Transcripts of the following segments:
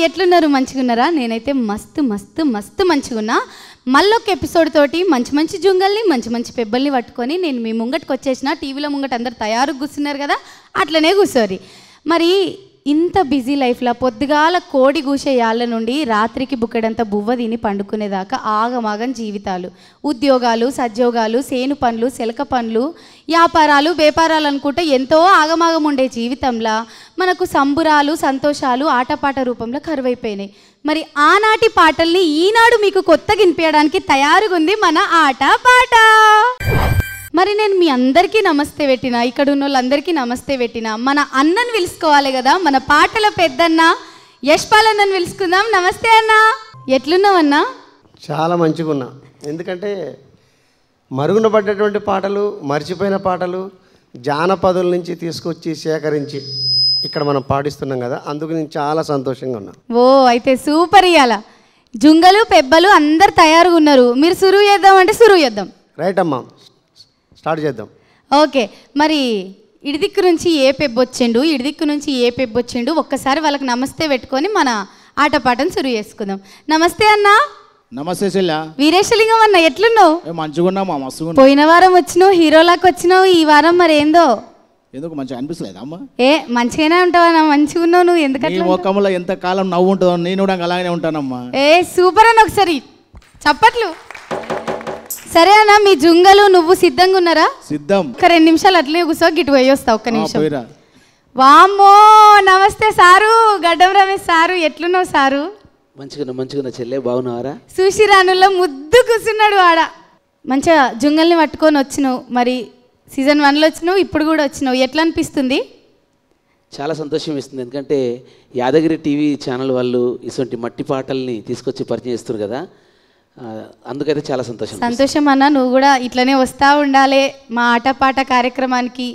ఎట్లున్నారు? మంచిగున్నారా? నేనైతే మస్తు మస్తు మస్తు మంచిగున్నా. మళ్ళొక ఎపిసోడ్ తోటి మంచి మంచి జుంగల్ని మంచి మంచి పెబ్బల్ని పట్టుకొని నేను మీ ముంగటికి వచ్చేసిన. టీవీలో ముంగట అందరు తయారు కూర్చున్నారు కదా, అట్లనే కూర్చోరి. మరి ఇంత బిజీ లైఫ్లో పొద్దుగాల కోడి గూసే యాళ్ళ నుండి రాత్రికి బుక్కడంత బువ్వ తిని పండుకునేదాకా ఆగమాగం జీవితాలు, ఉద్యోగాలు, సద్యోగాలు, సేను పనులు, సెలక పనులు, వ్యాపారాలు, వ్యాపారాలు అనుకుంటే ఎంతో ఆగమాగం ఉండే జీవితంలో మనకు సంబురాలు, సంతోషాలు ఆటపాట రూపంలో కరువైపోయినాయి. మరి ఆనాటి పాటల్ని ఈనాడు మీకు కొత్తగా వినిపించడానికి తయారుగా ఉంది మన ఆట పాట. మరి నేను మీ అందరికీ నమస్తే పెట్టిన, ఇక్కడ ఉన్న వాళ్ళందరికీ నమస్తే పెట్టిన. మన అన్నను పిలుచుకోవాలి కదా, మన పాటల పెద్దన్న యశ్పాల్ అన్నను పిలుచుకుందాం. నమస్తే అన్న, ఎట్లున్నావు అన్న? చాలా మంచిగా ఉన్నా. ఎందుకంటే మరుగున పడ్డటువంటి పాటలు, మర్చిపోయిన పాటలు జానపదుల నుంచి తీసుకొచ్చి సేకరించి ఇక్కడ మనం పాటిస్తున్నాం కదా, అందుకు నేను చాలా సంతోషంగా ఉన్నా. ఓ అయితే సూపర్. ఇయ్యాల జుంగలు పెబ్బలు అందరు తయారుగా ఉన్నారు. మీరు సురువు చేద్దాం అంటే సురువు చేద్దాం. రైట్ అమ్మా, స్టార్ట్ చేద్దాం. ఓకే, మరి ఇడిదిక్కు నుంచి ఏ పెబ్బు వచ్చిండు, ఇడిదిక్కు నుంచి ఏ పెబ్బు వచ్చిండు, ఒక్కసారి వాళ్ళకి నమస్తే పెట్టుకొని మన ఆటపాటను సురువు చేసుకుందాం. నమస్తే అన్న. నమస్తే చెల్లా. వీరేశలింగం అన్న, ఎట్లున్నావు? మంచిగున్నామా? మస్తుగా. పోయిన వారం వచ్చినావు, హీరోలాకి వచ్చినావు. ఈ వారం మరి ఏందో ఎందుకు మంచిగా అనిపిస్తలేదు అమ్మా? ఏ మంచిగానే ఉంటావా? మంచిగా ఉన్నావు నువ్వు. ఎందుకంటే ముఖంలో ఎంత కాలం నవ్వు ఉంటుందో నేను కూడా అలాగే ఉంటానమ్మా. ఏ సూపర్ అన్న, ఒకసారి చప్పట్లు. సరే అన్న, మీ జుంగలు నువ్వు సిద్ధంగా ఉన్నారా? సిద్ధం. ఒక 2 నిమిషాలు అట్లనే కూర్చో, గిట్టు పోయి వస్తా. ఒక్క నిమిషం. వామ్మో, నమస్తే సారు, గడ్డం రమేష్ సారు, ఎట్లున్నావు సారు? మంచిగా చెల్లె, బాగున్నావారా? సుశిరానుల్లో ముద్దు కూర్చున్నాడు ఆడ. మంచిగా జుంగల్ని పట్టుకొని వచ్చినావు. మరి సీజన్ 1లో వచ్చినావు, ఇప్పుడు కూడా వచ్చినావు. ఎట్లా అనిపిస్తుంది? చాలా సంతోషం ఇస్తుంది. ఎందుకంటే యాదగిరి టీవీ ఛానల్ వాళ్ళు ఇటువంటి మట్టి పాటల్ని తీసుకొచ్చి పరిచయం చేస్తారు కదా, అందుకైతే చాలా సంతోషం అన్న. నువ్వు కూడా ఇట్లనే వస్తూ ఉండాలి మా ఆటపాట కార్యక్రమానికి.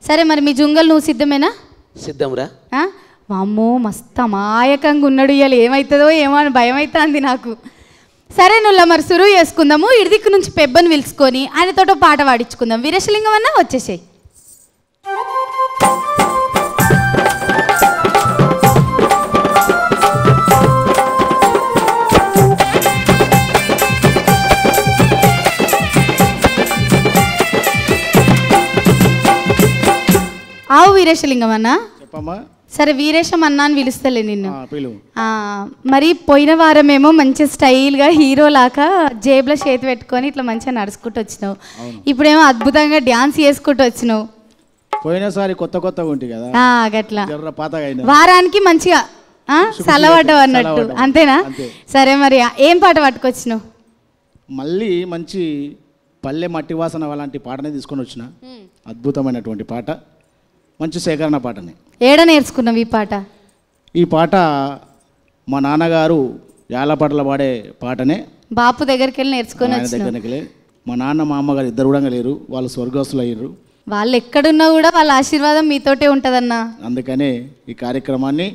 సరే మరి మీ జుంగల్ నువ్వు సిద్ధమేనా? సిద్ధంరా. వామ్మో మస్తు అమాయకంగా ఉన్నాడు. ఇవాళ ఏమవుతుందో ఏమో అని భయం అవుతుంది నాకు. సరే నువ్వు మరి సురువు చేసుకుందాము. ఇడిదిక్కు నుంచి పెబ్బను పిలుచుకొని ఆయనతోటో పాట పాడించుకుందాం. వీరేశలింగం అన్న వచ్చేసేయి. ఆవు వీరేశలింగం అన్న. చెప్పమ్మా. సరే వీరేశం అన్న అని పిలుస్తలే నిన్ను. పిలువు. మరి పోయిన వారం ఏమో మంచి స్టైల్గా హీరోలాగా జేబులో చేతి పెట్టుకొని ఇట్లా మంచిగా నడుచుకుంటూ వచ్చినావు. ఇప్పుడేమో అద్భుతంగా డ్యాన్స్ చేసుకుంటూ వచ్చినావు. పోయినసారి కొత్త ఉంటుంది కదా, గట్లా పాతగా వారానికి మంచిగా సలవడ్డావు అన్నట్టు, అంతేనా? సరే మరి ఏం పాట పట్టుకొచ్చినావు? మళ్ళీ మంచి పల్లె మట్టి వాసన అలాంటి పాటనే తీసుకొని వచ్చిన. అద్భుతమైనటువంటి పాట, మంచి సేకరణ పాటని. ఏడ నేర్చుకున్నావు ఈ పాట? ఈ పాట మా నాన్నగారు యాలపాటలు పాడే పాటనే. బాపు దగ్గరికి వెళ్ళి నేర్చుకొని దగ్గరికి. మా నాన్న మా అమ్మగారు ఇద్దరు కూడా లేరు, వాళ్ళు స్వర్గస్థులు అయ్యారు. వాళ్ళు ఎక్కడున్నా కూడా వాళ్ళ ఆశీర్వాదం మీతోటే ఉంటుందన్నా. అందుకనే ఈ కార్యక్రమాన్ని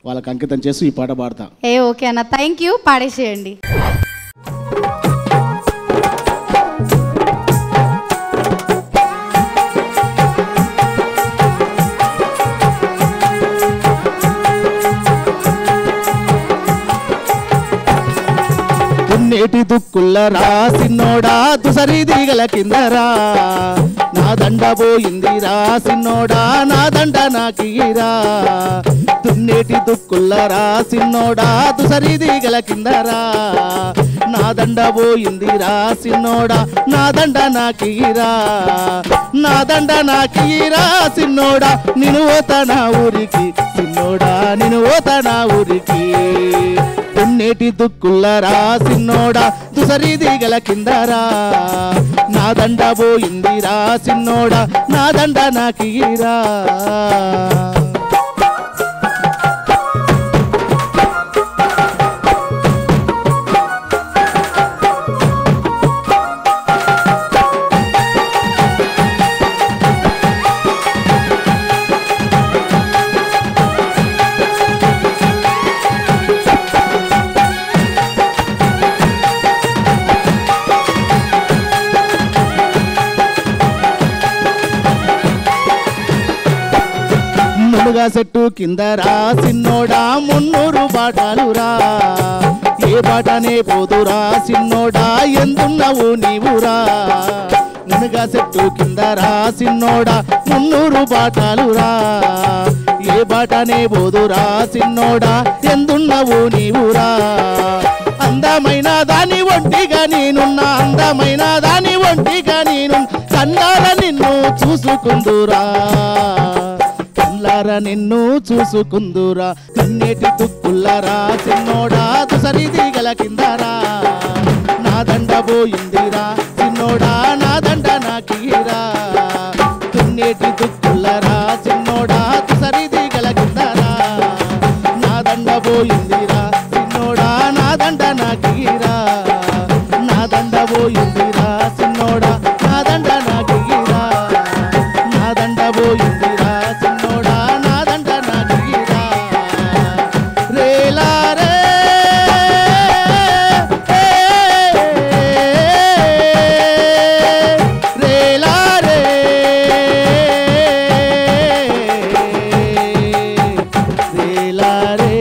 వాళ్ళకి అంకితం చేసి ఈ పాట పాడతా. ఓకే అన్న, థ్యాంక్ యూ. పాడేసేయండి. నేటి దుక్కుల్ల రాసిన్నోడా దుసరి దిగల కిందరా, నా దండ పోయింది రాసిన్నోడా, నా దండ నాకిరా. దున్నేటి దుక్కుల్ల రాసిన్నోడా దుసరి దిగల కిందరా, నా దండ పోయింది రాసిన్నోడా, నా దండ నాకిరా. నా దండ నాకిరా సిన్నోడా, నిన్ను ఓతనా ఊరికి సిన్నోడా, నిన్ను ఓతనా ఊరికి. దున్నేటి దుక్కుల్ల రాసిన్నోడా దుసరి దిగల కిందరా, నా దండ పోయింది రాసిన్నోడా, నా దండ నాకిరా. మునగా చెట్టు కిందరా సిన్నోడా మున్నూరు బాటలురా ఏ బాటనే పోదురా సిన్నోడా ఎందున్నవు నీవురా మునగా చెట్టు కిందరా సిన్నోడా మున్నూరు బాటలురా ఏ బాటనే పోదురా సిన్నోడా ఎందున్నవు నీవురా అందమైన దాని ఒంటిగా నేనున్నా అందమైన దాని ఒంటిగా నేను కన్నార నిన్ను చూసుకుందురా కన్నార నిన్ను చూసుకుందురా కన్నేటి తుక్కుల్లరా సిన్నోడా తుసరిది గల కిందరా నా దండ పోయిందిరా సిన్నోడా నా దండ నాకిరా కన్నేటి తుక్కుల్లరా సిన్నోడా తుసరిది గల కిందరా నా దండ పోయిందిరా సిన్నోడా నా దండ నాకిరా నా దండ పోయిందిరా సిన్నోడా నా దండ నాకిరా నా దండ పోయిందిరా సిన్నోడా నా దండ నాకిరా రేలా రే రేలా రే రేలా రే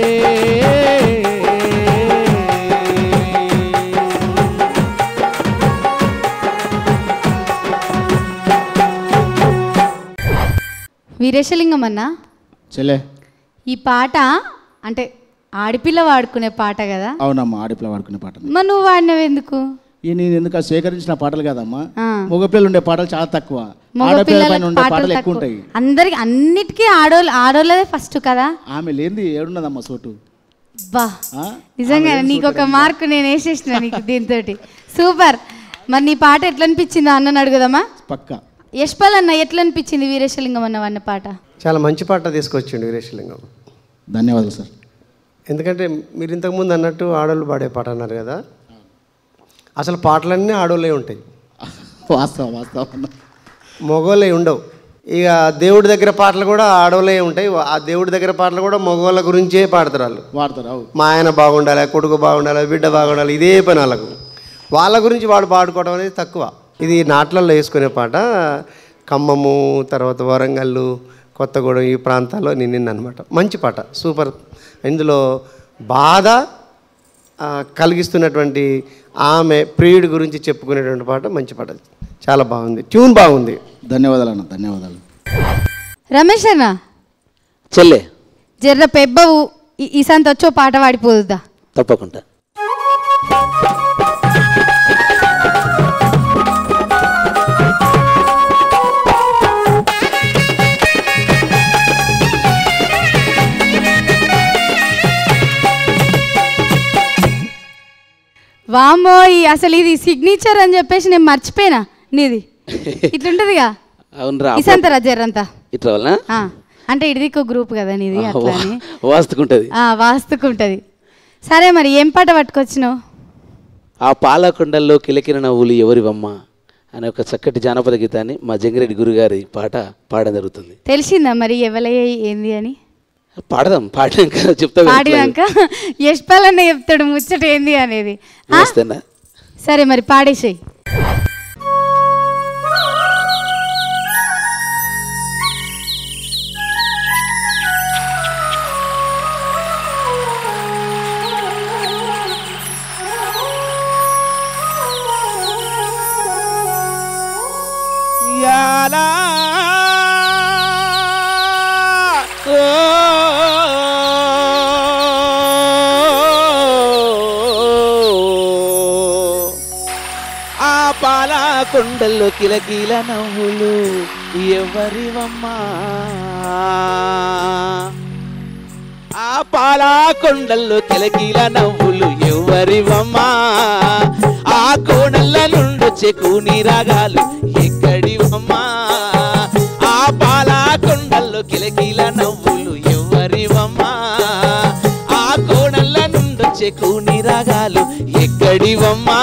వీరేశలింగం అన్న, చెల్లె ఈ పాట అంటే ఆడపిల్ల వాడుకునే పాట కదా, అవునమ్మా ఆడిపిల్ల వాడుకునే పాట మరి నువ్వు వాడినవి ఎందుకు? నేను ఎందుకు సేకరించిన పాటలు కాదమ్మా ఆ. మగపిల్లలు ఉండే పాటలు చాలా తక్కువ ఆడపిల్లల మగపిల్లల పైన ఉండే పాటలు పాటలు ఎక్కువ తక్కువ. ఉంటాయి అందరికి అన్నిటికీ ఆడోళ్ళదే ఫస్ట్ కదా. ఆమె లేనిది ఏడున్నదమ్మా చోటు బా ఆ? నిజంగా నీకు ఒక మార్కు నేను వేసేసిన నీకు దీంతో. సూపర్. మరి నీ పాట ఎట్లా అనిపించిందో అన్నని అడుగుదామా? పక్క యశ్పాల్ అన్న ఎట్లా అనిపించింది వీరేశలింగం అన్న అన్న పాట? చాలా మంచి పాట తీసుకొచ్చిండు వీరేశలింగం. ధన్యవాదాలు సార్. ఎందుకంటే మీరు ఇంతకుముందు అన్నట్టు ఆడోళ్ళు పాడే పాట అన్నారు కదా, అసలు పాటలన్నీ ఆడోళ్ళే ఉంటాయి, వాస్తవం వాస్తవం మగోళ్ళే ఉండవు. ఇక దేవుడి దగ్గర పాటలు కూడా ఆడోళ్ళే ఉంటాయి, ఆ దేవుడి దగ్గర పాటలు కూడా మగవాళ్ళ గురించే పాడతారు వాళ్ళు. వాడతారు అవు మా ఆయన బాగుండాలి, కొడుకు బాగుండాలి, బిడ్డ బాగుండాలి, ఇదే పని వాళ్ళకు. వాళ్ళ గురించి వాడు పాడుకోవడం అనేది తక్కువ. ఇది నాట్లల్లో వేసుకునే పాట. ఖమ్మము, తర్వాత వరంగల్, కొత్తగూడెం ఈ ప్రాంతాల్లో నిన్నమాట. మంచి పాట, సూపర్. ఇందులో బాధ కలిగిస్తున్నటువంటి ఆమె ప్రియుడి గురించి చెప్పుకునేటువంటి పాట, మంచి పాట, చాలా బాగుంది, ట్యూన్ బాగుంది. ధన్యవాదాలు అన్న, ధన్యవాదాలు. రమేష్ అన్న చెల్లె జర్ర పెబ్బవు ఈసాంత వచ్చో పాట పాడిపోదుదా? తప్పకుండా. వామ్మో, అసలు ఇది సిగ్నేచర్ అని చెప్పేసి నేను మర్చిపోయినా నీది. ఇట్లుంటదిగా అవునరా ఇసంతరా జర్రంతా ఇట్లా వలన అంటే ఇదికో గ్రూప్ కదా నీది, అట్లా వాస్తుకుంటది. వాస్తుకుంటది. సరే మరి ఏం పాట పట్టుకొచ్చినావు? ఆ పాలకొండల్లో కిలకిన నవ్వులు ఎవరివమ్మ అనే ఒక చక్కటి జానపద గీతాన్ని మా జంగిరెడ్డి గురుగారి పాట పాడడం జరుగుతుంది. తెలిసిందా మరి ఎవలయ్య ఏంది అని? పాడదాం, పాడినాక చెప్తా. పాడినాక యశ్పాల్ అన్న చెప్తాడు ముచ్చట ఏంది అనేది. సరే మరి పాడేసేయి. కొండల్లో కిలకిల నవ్వులు ఎవరివమ్మా, ఆ పాల కొండల్లో కిలకిల నవ్వులు ఎవరివమ్మా, ఆ కోణల్ల నుండొచ్చే కూని రాగాలు ఎక్కడివమ్మా, ఆ పాల కొండల్లో కిలకిల నవ్వులు ఎవరివమ్మా, ఆ కోణల్ల నుండొచ్చే కూని రాగాలు ఎక్కడివమ్మా,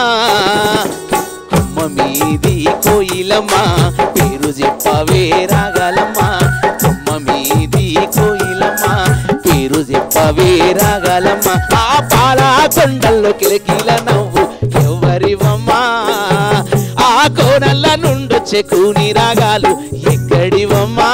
మీది కోయిలమ్మా పేరు చెప్పవే రాగాలమ్మా, కొమ్మ మీది కోయిలమ్మా పేరు చెప్పవే రాగాలమ్మా, ఆ పాల కొండల్లో కిలకిల నవ్వు ఎవరివమ్మా, ఆ కోనల్ల నుండొచ్చే కూని రాగాలు ఎక్కడివమ్మా.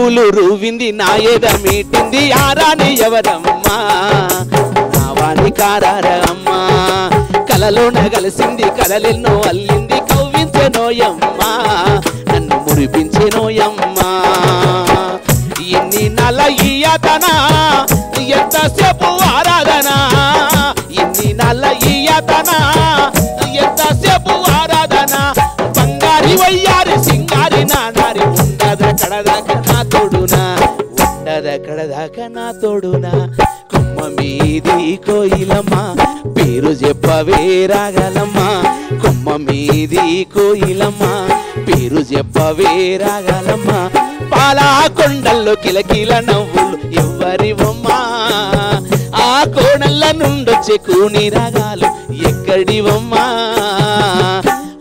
నవ్వులు రూవింది నా ఎద మీటింది ఆరాని ఎవరమ్మా నావాణి కారారమ్మా కలలోన కలిసింది కలలెన్నో అల్లింది కవ్వించెనోయమ్మా నన్ను మురిపించెనోయమ్మా ఎన్ని నల ఈయతన ఎంతసేపు ఆరాధన ఎన్ని నల ఈయతన ఎంతసేపు ఆరాధన బంగారి వయ్యారి సింగారి నానారి ఉండదక్కడదాకా నా తోడునా ఉండదక్కడదాకా నా తోడునా కొమ్మ మీది కోయిలమ్మ పేరు చెప్పవే రాగలమ్మ కొమ్మ మీది కోయిలమ్మ పేరు చెప్పవే రాగలమ్మ పాలా కొండల్లో కిలకిల నవ్వులు ఎవరివమ్మా ఆ కోణల్ల నుండొచ్చే కూని రాగాలు ఎక్కడివమ్మా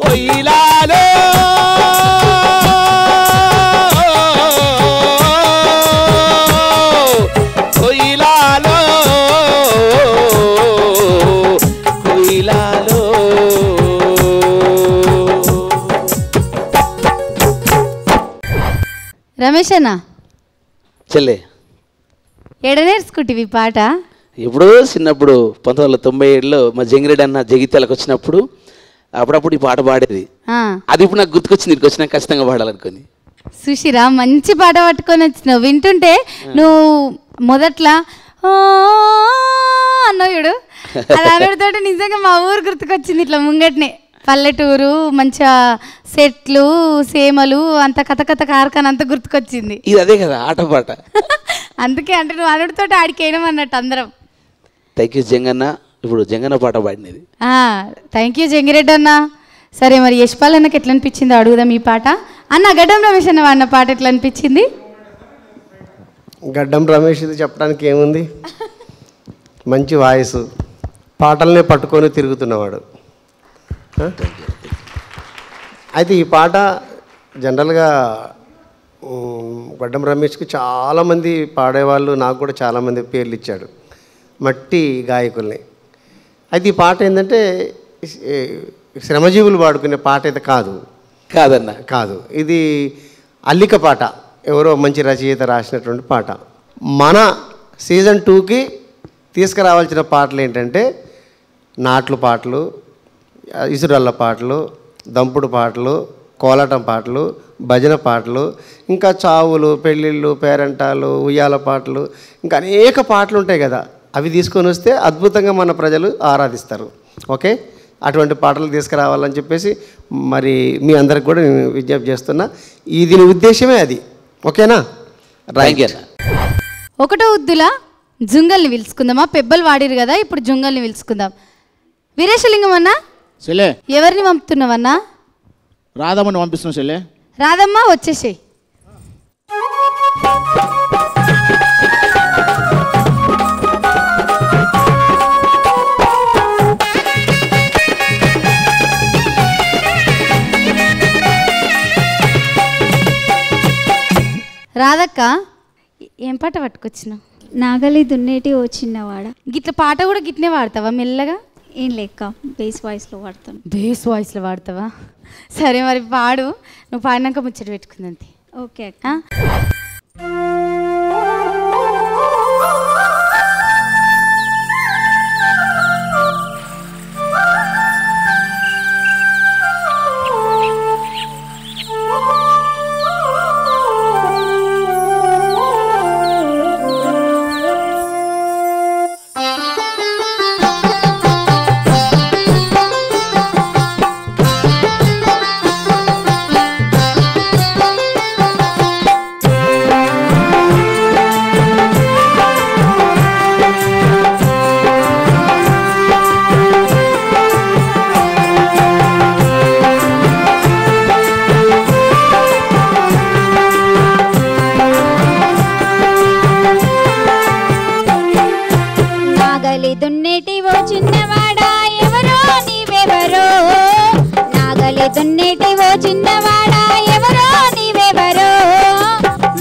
ఒయిలాలో ఒయిలాలో ఒయిలాలో రమేష్ అన్న చెల్లె ఎడ నేర్చుకుంటివి ఈ పాట ఎప్పుడో చిన్నప్పుడు 1997లో మా జంగిరెడ్డి అన్న జగిత్యాలకు వచ్చినప్పుడు అప్పుడప్పుడు ఈ పాట పాడేది ఆ, అది ఇప్పుడు నాకు గుర్తుకొచ్చింది ఇక్కడికి వచ్చినా ఖచ్చితంగా పాడాలనుకొని సుశీరా మంచి పాట పట్టుకొని వచ్చినావు వింటుంటే నువ్వు మొదట్లో "ఓ" అన్నావు చూడు అది అనడితోటి నిజంగా మా ఊరు గుర్తుకొచ్చింది ఇట్లా ముంగట్నే పల్లెటూరు మంచిగా సెట్లు సేమలు అంత కథ కథ కార్ఖాన అంతా గుర్తుకొచ్చింది ఇది అదే కదా ఆట పాట. అందుకే అంటే నువ్వు అనడితోటి ఆడికేయడం అన్నట్టు అందరం. Thank you Janganna. ఇప్పుడు జంగన్న పాట పాడినది. థ్యాంక్ యూ జంగిరెడ్డి అన్న. సరే మరి యశ్పాల్ అన్నకి ఎట్లా అనిపించిందో అడుగుదాం ఈ పాట. అన్న గడ్డం రమేష్ అన్న వాడిన పాట ఎట్లా అనిపించింది? గడ్డం రమేష్ ఇది చెప్పడానికి ఏముంది, మంచి వాయిస్, పాటలనే పట్టుకొని తిరుగుతున్నవాడు. అయితే ఈ పాట జనరల్గా గడ్డం రమేష్కి చాలామంది పాడేవాళ్ళు, నాకు కూడా చాలామంది పేర్లు ఇచ్చాడు, మట్టి గాయకుల్ని. అయితే ఈ పాట ఏంటంటే శ్రమజీవులు పాడుకునే పాట అయితే కాదన్న కాదు, ఇది అల్లిక పాట, ఎవరో మంచి రచయిత రాసినటువంటి పాట. మన సీజన్ 2కి తీసుకురావాల్సిన పాటలు ఏంటంటే నాట్లు పాటలు, ఇసురల్ల పాటలు, దంపుడు పాటలు, కోలాటం పాటలు, భజన పాటలు, ఇంకా చావులు, పెళ్ళిళ్ళు, పేరంటాలు, ఉయ్యాల పాటలు, ఇంకా అనేక పాటలు ఉంటాయి కదా, అవి తీసుకొని వస్తే అద్భుతంగా మన ప్రజలు ఆరాధిస్తారు. ఓకే, అటువంటి పాటలు తీసుకురావాలని చెప్పేసి మరి మీ అందరికి కూడా నేను విజ్ఞప్తి చేస్తున్నా. దీని ఉద్దేశమే అది. ఓకేనా? రైట్. ఒకటో ఉద్దుల జుంగల్ని పిలుచుకుందామా? పెబ్బలు వాడిరు కదా, ఇప్పుడు జుంగల్ని పిలుచుకుందాం. వీరేశలింగం అన్నా, చెల్లె ఎవరిని పంపుతున్నావన్నా? రాధమ్మని పంపిస్తున్నాం చెల్లె. రాదమ్మా వచ్చేసేయ్. రాధక్క, ఏం పాట పట్టుకొచ్చినావు? నాగలి దున్నేటి ఓ చిన్నవాడ. గిట్ల పాట కూడా గిట్నే వాడతావా? మెల్లగా ఏం లెక్క బేస్ వాయిస్లో వాడతాను. బేస్ వాయిస్లో వాడతావా? సరే మరి పాడు, నువ్వు పాడినాక ముచ్చట పెట్టుకుందంతే. ఓకే అక్క. నాగలి దున్నేటి ఓ చిన్నవాడ ఎవరో నీవెవరో, నాగలి దున్నేటి ఓ చిన్నవాడ ఎవరో నీవెవరో,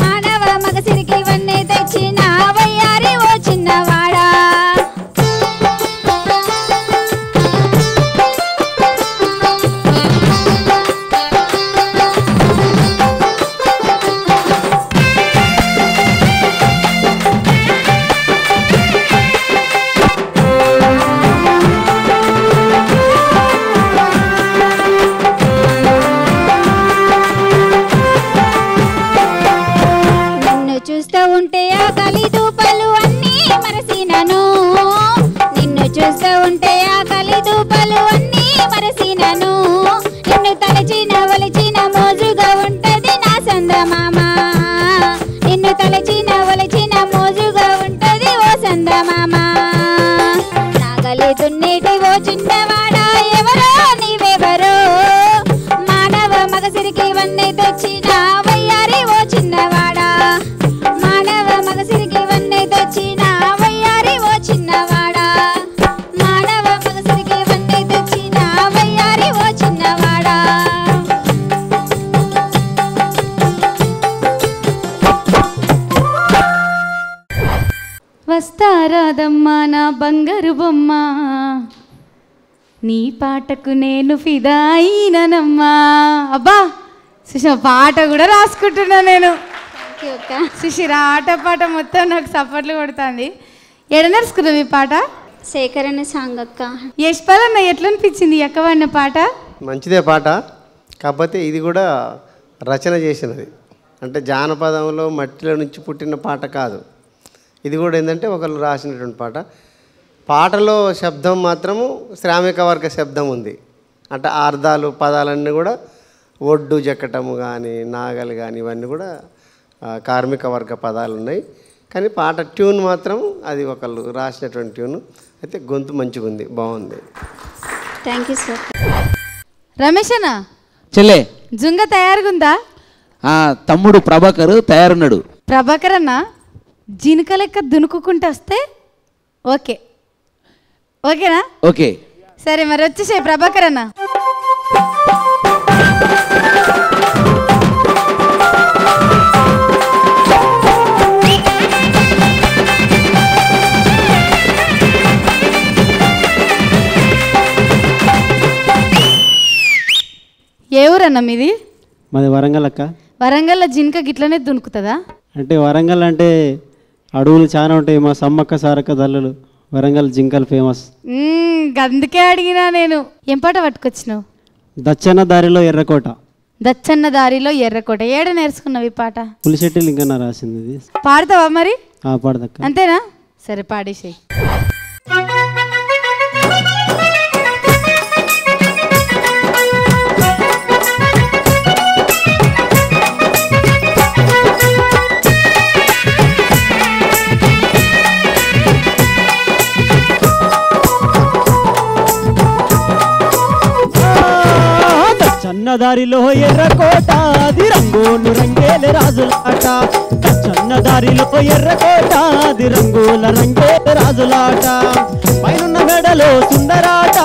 మానవ మగసిరికి వన్నె తెచ్చిన వయ్యారి ఓ చిన్నవాడా. రాధమ్మ నా బంగారు బొమ్మ, నీ పాటకు నేను ఫిదా అయిననమ్మా. అబ్బా సుష్మ పాట కూడా రాసుకుంటున్నా నేను. సుశీర ఆట పాట మొత్తం నాకు సపోర్ట్లు కొడుతుంది. ఎడ నేర్చుకున్నావు ఈ పాట? సేకరణ సాంగ్ అక్క. యశ్పాలన్న ఎట్లా అనిపించింది అక్క వాడిన పాట? మంచిదే పాట, కాకపోతే ఇది కూడా రచన చేసినది. అంటే జానపదంలో మట్టిలో నుంచి పుట్టిన పాట కాదు, ఇది కూడా ఏంటంటే ఒకళ్ళు రాసినటువంటి పాట. పాటలో శబ్దం మాత్రము శ్రామిక వర్గ శబ్దం ఉంది. అంటే అర్థాలు పదాలన్నీ కూడా ఒడ్డు జక్కటము కానీ నాగలు కానీ ఇవన్నీ కూడా కార్మిక వర్గ పదాలు ఉన్నాయి. కానీ పాట ట్యూన్ మాత్రం అది ఒకళ్ళు రాసినటువంటి ట్యూన్. అయితే గొంతు మంచిగా ఉంది, బాగుంది. Thank you sir. రమేష్ అన్న చెల్లె జుంగ తయారుగా ఉందా? తమ్ముడు ప్రభాకర్ తయారున్నాడు. ప్రభాకర్ అన్న జినుక లెక్క దునుకుంటూ వస్తే ఓకే, ఓకేనా? ఓకే సరే మరి వచ్చేసే ప్రభాకర్ అన్న. ఏ ఊరన్నా మీది? మాది వరంగల్ అక్క. వరంగల్లో జినుక గిట్లనే దునుకుతుందా? అంటే వరంగల్ అంటే అడవులు చాలా ఉంటాయి, మా సమ్మక్క సారక్క దల్లులు, వరంగల్ జింకలు ఫేమస్. అందుకే అడిగినా నేను. ఏం పాట పట్టుకొచ్చినావు? దచ్చన్న దారిలో ఎర్రకోట. దచ్చన్న దారిలో ఎర్రకోట. ఏడ నేర్చుకున్నావు ఈ పాట? పులిశెట్టి లింగన్న రాసింది ఇది. పాడతావా మరి? పాడదక్క. అంతేనా? సరే పాడేసేయి. చన్నదారిలో ఎర్రకోట, అది రంగోలు రంగేల రాజులాట. చన్నదారిలో ఎర్రకోట, అది రంగుల రంగేల రాజులాట. పైనున్న మెడలో సుందరాట,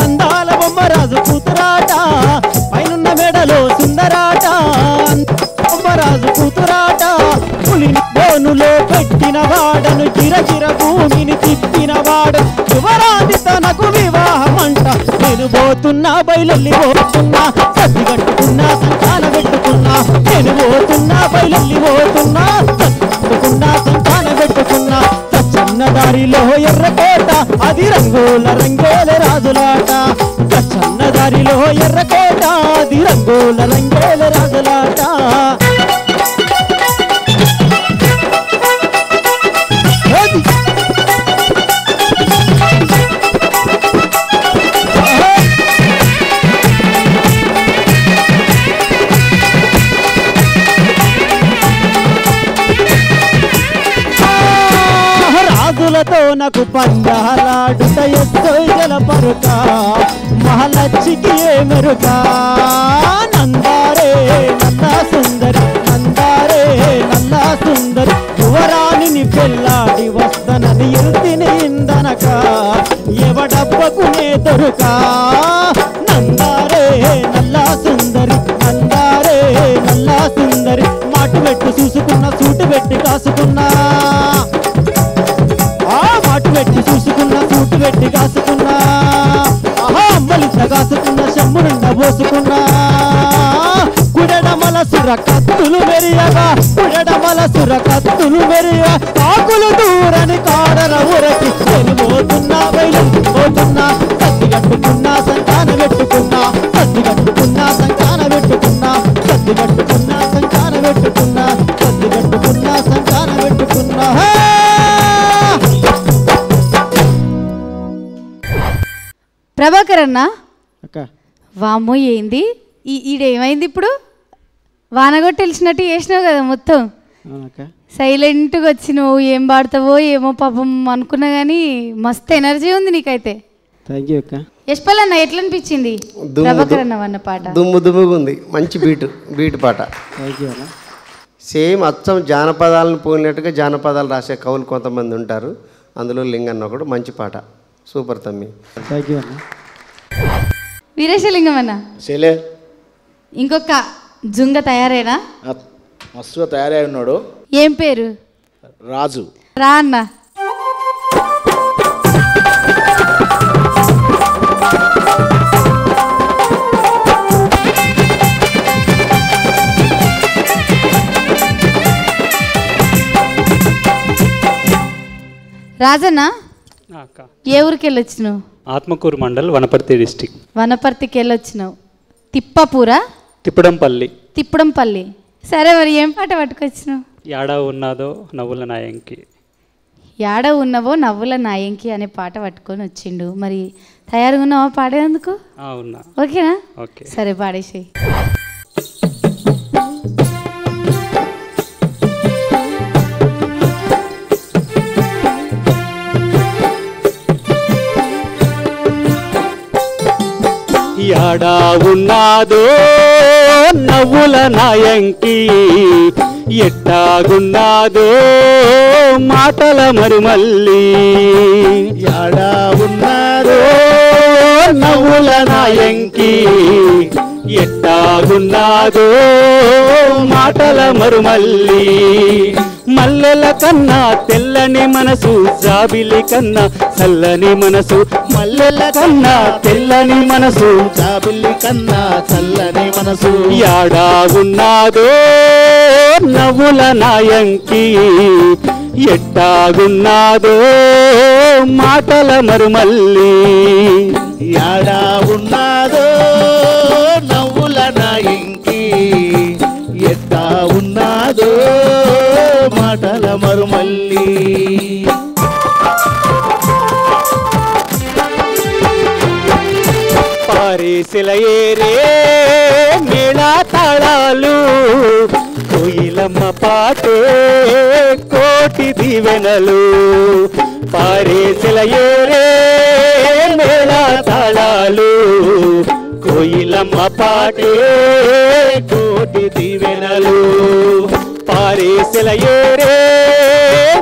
అందాల బొమ్మ రాజు కూతురాట. పైనున్న మెడలో సుందరాట, బొమ్మ రాజు కూతురాట. పులిని బోనులో పెట్టిన వాడను, గిరగిర భూమిని తిప్పిన వాడు. యువరాజు తనకు వివాహమంట, నేను పోతున్నా బయలెల్లి పోతున్నా, సద్ది కట్టుకున్నా సంతాన పెట్టుకున్నా. నేను పోతున్నా బయలెల్లి పోతున్నా, కట్టుకున్నా సంతాన పెట్టుకున్నా. చన్న దారిలో ఎర్రకోట, అది రంగుల రంగేల రాజులాట. చన్న దారిలో ఎర్రకోట, అది రంగుల రంగేల రాజులాట. రాజులతో నాకు పందాలాడుట ఎత్తొయ్యల పరుక, మహాలక్ష్మికి ఏ మెరుక. నందారే నల్లా సుందరి, నందారే నల్లా సుందరి, యువరాణిని పెళ్ళాడి వస్తనని ఎల్తిని ఇందనక, ఎవడబ్బకునే దొరుక. నందారే నల్లా సుందరి, నందారే నల్లా సుందరి, మాటు పెట్టు చూసుకున్నా, సూటు పెట్టి కాసుకున్నా. మాటు పెట్టి చూసుకున్నా, సూటు పెట్టి కాసుకున్నా. అమ్మలింత కాసుకున్నా, శమ్మునుండ పోసుకున్నా. కుడెడమల సుర కత్తులు మెరియగా, కుడెడమల సుర కత్తులు మెరియ. కాకులు దూరని కాడర ఊరకి, నేను పోతున్నా బయలు పోతున్నా. సద్ది కట్టుకున్నా సంతాన పెట్టుకున్నా, సద్ది కట్టుకున్నా సంతాన పెట్టుకున్నా, సద్ది కట్టుకున్నా సంతాన పెట్టుకున్నా, సద్ది కట్టుకున్నా సంతాన పెట్టుకున్నా. ప్రభాకర్ అన్న అక్క వామ్మో ఏంది ఈడేమైంది ఇప్పుడు? వానగొట్టి తెలిసినట్టు చేసినావు కదా మొత్తం. అక్క సైలెంట్గా వచ్చినావు. ఏం పాడతావో ఏమో పాపం అనుకున్నా కానీ మస్తు ఎనర్జీ ఉంది నీకైతే. థ్యాంక్ యూ అక్క. యశ్పాల్ అన్న ఎట్లా అనిపించింది ప్రభాకర్ అన్న అన్న పాట? దుమ్ము దుమ్ముగా ఉంది, మంచి బీట్ పాట. థ్యాంక్ యూ అన్న. సేమ్ అచ్చం జానపదాలను పోయినట్టుగా జానపదాలు రాసే కవులు కొంతమంది ఉంటారు, అందులో లింగన్న ఒకడు. మంచి పాట, సూపర్ తమ్మి. థ్యాంక్ యూ అన్న. వీరేశలింగం అన్న శైలే ఇంకొక జుంగ తయారేనా? మస్తుగా తయారై ఉన్నాడు. ఏం పేరు? రాజు. రా అన్న. రాజన్న అక్క ఏ ఊరికి వెళ్ళొచ్చినావు? ఆత్మకూరు మండల్ వనపర్తి డిస్టిక్. వనపర్తికి వెళ్ళొచ్చినావు. తిప్పపూరా? తిప్పడంపల్లి. తిప్పడంపల్లి. సరే మరి ఏం పాట పట్టుకొచ్చినావు? యాడా ఉన్నాదో నవ్వుల నాయంకి. యాడ ఉన్నవో నవ్వుల నాయంకి అనే పాట పట్టుకొని వచ్చిండు. మరి తయారుగా ఉన్నావా పాడేందుకు? ఉన్నా. ఓకేనా? ఓకే. సరే పాడేసి. యాడా ఉన్నాదో నవ్వుల నాయంకి, ఎట్టాగున్నాదో మాటల మరుమల్లి. యాడా ఉన్నారో నవ్వుల నాయంకి, ఎట్టాగున్నాదో మాటల మరుమల్లి. మల్లెల కన్నా తెల్లని మనసు, జాబిలి కన్నా చల్లని మనసు. మల్లెల కన్నా తెల్లని మనసు, జాబిల్లి కన్నా చల్లని మనసు. యాడా ఉన్నాదో నవ్వుల నాయంకి, ఎట్టాగున్నాదో మాటల మరుమల్లి. యాడా ఉన్నాదో నవ్వుల నాయంకి, ఎట్టా ఉన్నాదో మాటల మరుమల్లి. పారేసిల ఏరే మేళా తాళాలు, కోయిలమ్మ పాటే కోటి దీవెనలు. పారేసిల ఏరే మేళా తాళాలు, కోయిలమ్మ పాటే కోటి దీవెనలు. పారేసిల ఏరే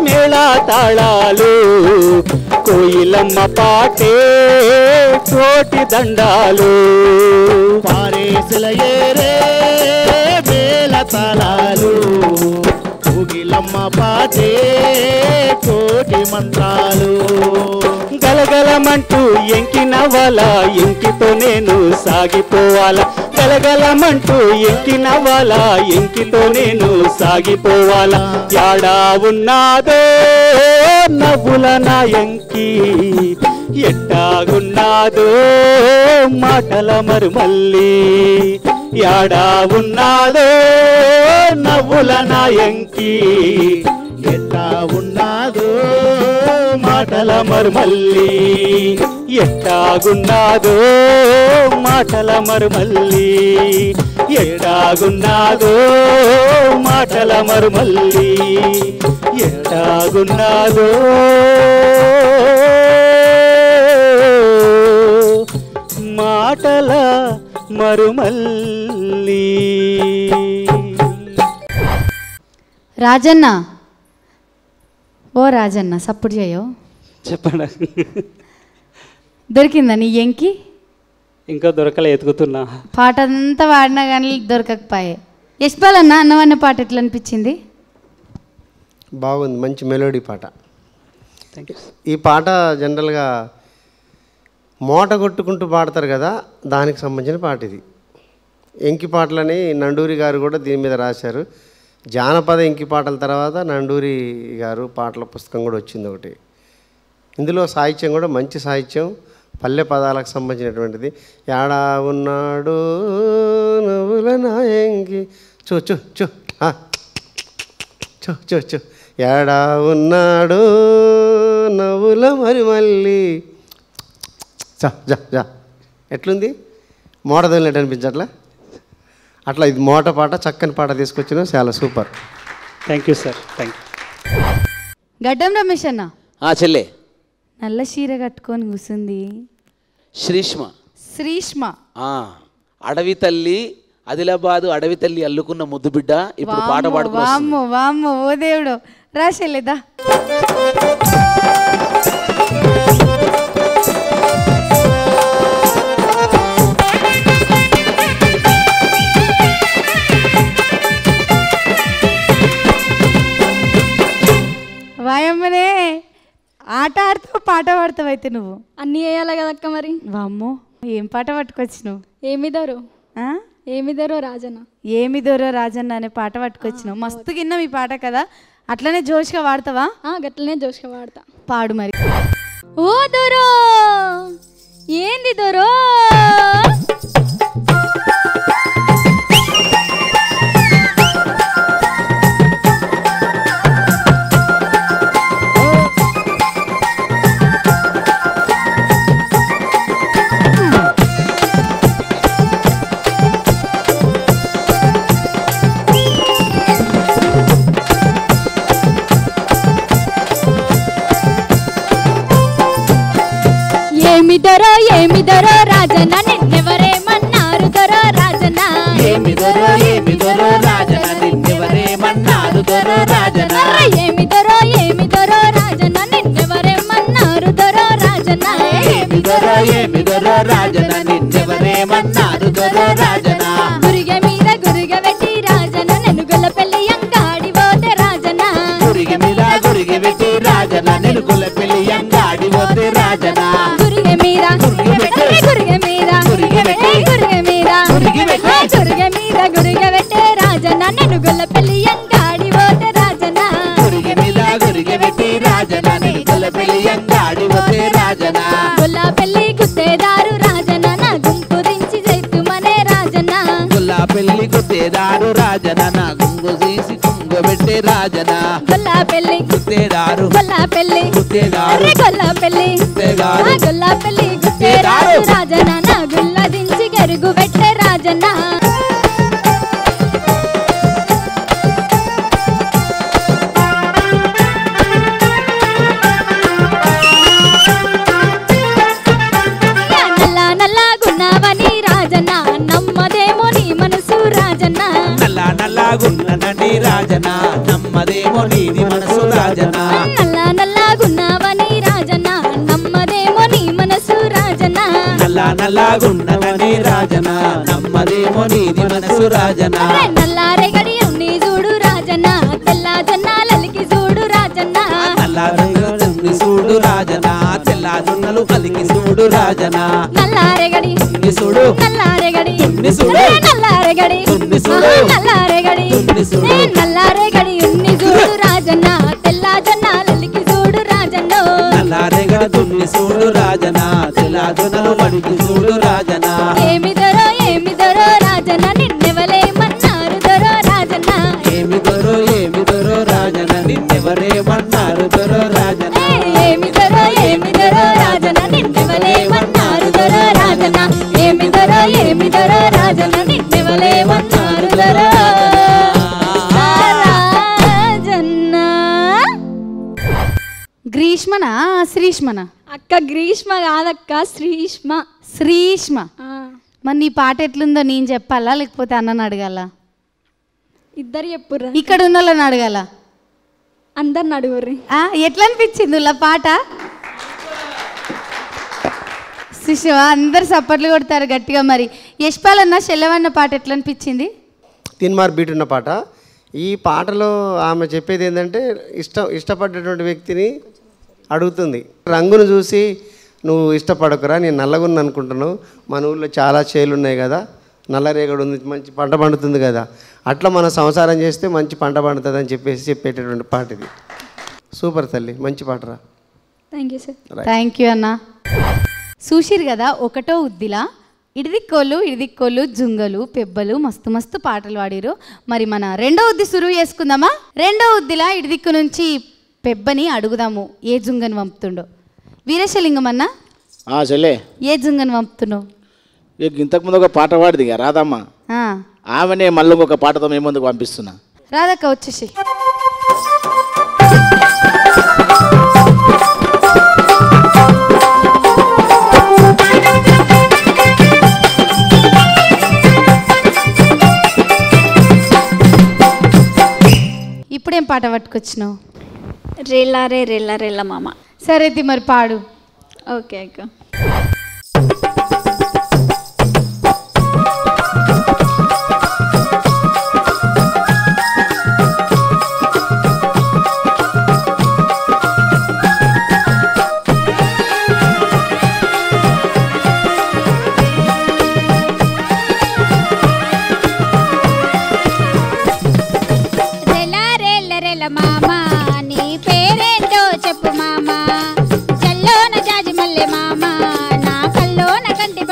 మేళా తాళాలు, కోయిలమ్మ పాటే కోటి దండాలు. పారేసిల ఏరే మేళ తాళాలు, కోగిలమ్మ పాటే కోటి మంత్రాలు. గలగలమంటూ ఎంకినవ్వాల, ఎంకితో నేను సాగిపోవాలా. గలగలమంటూ ఎంకినవ్వాల, ఎంకితో నేను సాగిపోవాలా. యాడా ఉన్నాదో నవ్వుల నాయంకి, ఎట్టాగున్నాదో మాటల మరుమల్లి. యాడా ఉన్నాదో నవ్వుల నాయంకి, ఎట్టా ఉన్నాదో మాటల మరుమల్లి. ఎట్టాగున్నాదో మాటల మరుమల్లి. ఎట్టాగున్నాదో మాటల మరుమల్లి. ఎట్టాగున్నాదో మాటల మరుమల్లి. రాజన్న, ఓ రాజన్న సప్పుడు చేయవు. చెప్పండి. దొరికిందా నీ ఎంకి? ఇంకా దొరకలే, ఎతుకుతున్నా. పాట అంతా వాడినా కానీ దొరకకపోయే. యశ్పాల్ అన్న, అన్నవన్న పాట ఎట్లా అనిపించింది? బాగుంది, మంచి మెలోడీ పాట. Thank you. ఈ పాట జనరల్గా మోట కొట్టుకుంటూ పాడతారు కదా, దానికి సంబంధించిన పాట ఇది. ఎంకి పాటలని నండూరి గారు కూడా దీని మీద రాశారు. జానపద ఎంకి పాటల తర్వాత నండూరి గారు పాటల పుస్తకం కూడా వచ్చింది ఒకటి. ఇందులో సాహిత్యం కూడా మంచి సాహిత్యం, పల్లె పదాలకు సంబంధించినటువంటిది. యాడా ఉన్నాడు నవ్వుల నాయంకి, చూ చూ చూ చూ చూ చూ, యాడా ఉన్నాడు నవ్వుల మరి మళ్ళీ జా జా జా. ఎట్లుంది? మోట తోలినట్టు అనిపించట్లా? అట్లా ఇది మోట పాట, చక్కని పాట తీసుకొచ్చిన, చాలా super. Thank you sir. Thank you. గడ్డం రమేష్ అన్న, చెల్లె నల్ల చీర కట్టుకొని కూర్చుంది శ్రీష్మ. శ్రీష్మ అడవి తల్లి, ఆదిలాబాదు అడవి తల్లి అల్లుకున్న ముద్దు బిడ్డ ఇప్పుడు పాట పాడుకో. వామ్మో వామ్మో, ఓ దేవుడు, రాసేలేదా? వాయమ్మనే, ఆట ఆడుతావు పాట పాడతావు అయితే నువ్వు? అన్నీ వేయాలి కదక్క మరి. వామ్మో, ఏం పాట పట్టుకొచ్చినావు? ఏమిదరో ఏమిదరో రాజన్న. ఏమిదరో రాజన్న అనే పాట పట్టుకొచ్చినావు. మస్తు గిన్నాం ఈ పాట కదా, అట్లనే జోష్గా వాడతావా? గట్లనే జోష్గా వాడతా. పాడు మరి. ఓ దొరో ఏంది దొరో ఏమి దొరో రాజన నిన్నెవరేమన్నారు దొరో రాజన ఏమి దొరో రాజన నిన్నెవరేమన్నారు దొరో రాజన ఏమి దొరో రాజన నిన్నెవరేమన్నారు దొరో రాజన ఏమి దొరో రాజన నిన్నెవరేమన్నారు దొరో రాజన గురిగె మీద గురిగె పెట్టి రాజన నన్ను గొల్లపెల్లి అంగాడి పోతే రాజన గురిగె మీద గురిగె పెట్టి రాజన నేను గొల్లపెల్లి అంగాడి పోతే రాజన గురిగె మీద గురిగె మీద గురిగె మీద గురిగె పెట్టే రాజన నన్ను గొల్లపెల్లి అంగాడి పోతే రాజన గురిగె మీద గురిగె పెట్టి రాజన నేను గొల్లపెల్లి అంగాడి పోతే రాజన గొల్లపెల్లి గుత్తేదారు రాజన నా గుంపు దించి చేతుమనే రాజన గొల్లపెల్లి గుత్తేదారు రాజన నా గుంగు తీసి కుంగబెట్టే రాజన గొల్లపెల్లి గుత్తేదారు గొల్లపెల్లి గుత్తేదారు గొల్లపెల్లి గుత్తేదారు గొల్లపెల్లి గుత్తేదారు రాజన నా గుల్ల దించి గెరుగు పెట్టే రాజన నల్లగున్నావని రాజన నమ్మదేమో నీ మనసు రాజన నల్లగున్నని రాజన నమ్మదేమో నీది మనసు రాజన నల్లగున్నావని రాజన నమ్మదేమో నీ మనసు రాజన నల్లగున్నని రాజన నమ్మదేమో నీది మనసు రాజన నల్లారెగడి ఉన్ని చూడు రాజన తెల్ల జొన్నాలకి చూడు రాజన నల్లారెగడి చూడు రాజన తెల్ల జొన్నలు కలికి చూడు రాజన నల్లారెగడి ఉన్ని చూడు నల్లారెగడి ఉన్ని చూడు నల్లారెగడి ఉన్ని చూడు నల్లారెగడి ఉన్ని చూడు నల్లారెగడి ఉన్ని చూడు రాజన తెల్ల జొన్నాలకి చూడు రాజన నల్లారెగడి ఉన్ని చూడు రాజన తెల్ల జొన్నలు కలికి చూడు రాజన ఏమి దొరో రాజన నిన్నెవలేమన్నారు దొరో రాజన ఏమి దొరో రాజన నిన్నెవరేమన్నారు దొరో రాజన ఏమి దొరో రాజన నిన్నెవలేమన్నారు దొరో రాజన ఏమి దొరో రాజన నిన్నెవలేమన్నారు దొరో రాజన్న గ్రీష్మనా శ్రీష్మనా? అక్క గ్రీష్మ కాదక్క శ్రీష్మ శ్రీష్మ. మరి నీ పాట ఎట్లుందో నేను చెప్పాలా లేకపోతే అన్నని అడగాల? ఇద్దరు చెప్పుర్రా ఇక్కడ ఉన్న వాళ్ళని అడగాల? అందరిని అడుగుర్రి. ఎట్లా అనిపించింది ఇలా పాట? శిశువా అందరు సప్పట్లు కొడతారు గట్టిగా. మరి యశ్పాల్ అన్న చెల్లవన్న పాట ఎట్లా అనిపించింది? తిన్మార్ బీట్ ఉన్న పాట. ఈ పాటలో ఆమె చెప్పేది ఏంటంటే ఇష్టపడ్డటువంటి వ్యక్తిని అడుగుతుంది. రంగును చూసి నువ్వు ఇష్టపడకురా, నేను నల్లగున్న అనుకుంటున్నావు, మన ఊళ్ళో చాలా చేలు ఉన్నాయి కదా, నల్లరేగడు ఉంది, మంచి పంట పండుతుంది కదా, అట్లా మనం సంసారం చేస్తే మంచి పంట పండుతుంది అని చెప్పేటటువంటి పాట ఇది. సూపర్ తల్లి, మంచి పాటరా. Thank you sir. Thank you అన్న. చూసిరు కదా, ఒకటో ఉద్దిలా ఇడిదిక్కోళ్ళు జుంగలు పెబ్బలు మస్తు మస్తు పాటలు పాడిరు. మరి మన రెండో ఉద్ది సురువు చేసుకుందామా? రెండో ఉద్దిలా ఇడిదిక్కు నుంచి పెబ్బని అడుగుదాము ఏ జుంగని పంపుతుండో. వీరేశలింగం అన్న చెల్లే ఏ జుంగని పంపుతున్నావు? ఇంతకుముందు ఒక పాట పాడిది రాదమ్మ, ఆమెనే మళ్ళీ ఒక పాటతో మేము ముందుకు పంపిస్తున్నా. రాదక్క వచ్చేసి. ఇప్పుడేం పాట పట్టుకొచ్చినావు? రేలారే రేలా మామ. సరే మరి పాడు. ఓకే అక్క. మామ నీ పేరేంటో చెప్పు మామ.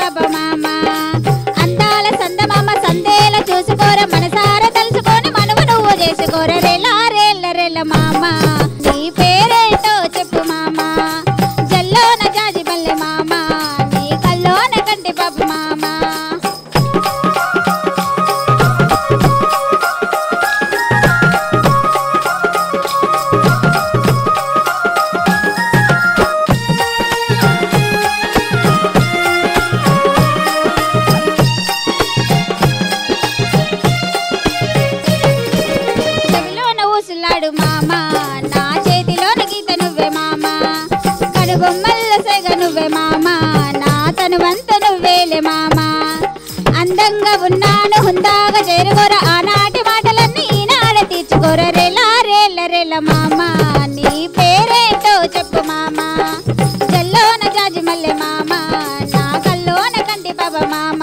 పాప మామ అందాల సందమామ సందేల చూసుకోర మనసారా తలుచుకొని మనవు నువ్వు చేసుకోర రెలా రెల్ల రెల్ల మామ నీ పేరేంటో చెప్పు మామ జల్లోన జాజి బల్లె మామ నీ కల్లోన కంటి పాప మామ ఊసులాడు మామ నా చేతిలోన గీత నువ్వే మామ కడుబొమ్మల్ల సెగ నువ్వే మామ నా తనువంత నువ్వేలే మామ అందంగా ఉన్నాను హుందాగా చేరుకోర ఆనాటి మాటలన్నీ ఈనాడ తీర్చుకోర రెలా రెల్ల రెల్ల మామ నీ పేరేంటో చెప్పు మామ జల్లోన జాజి మల్లె మామ నా కల్లోన కంటి బాబా మామ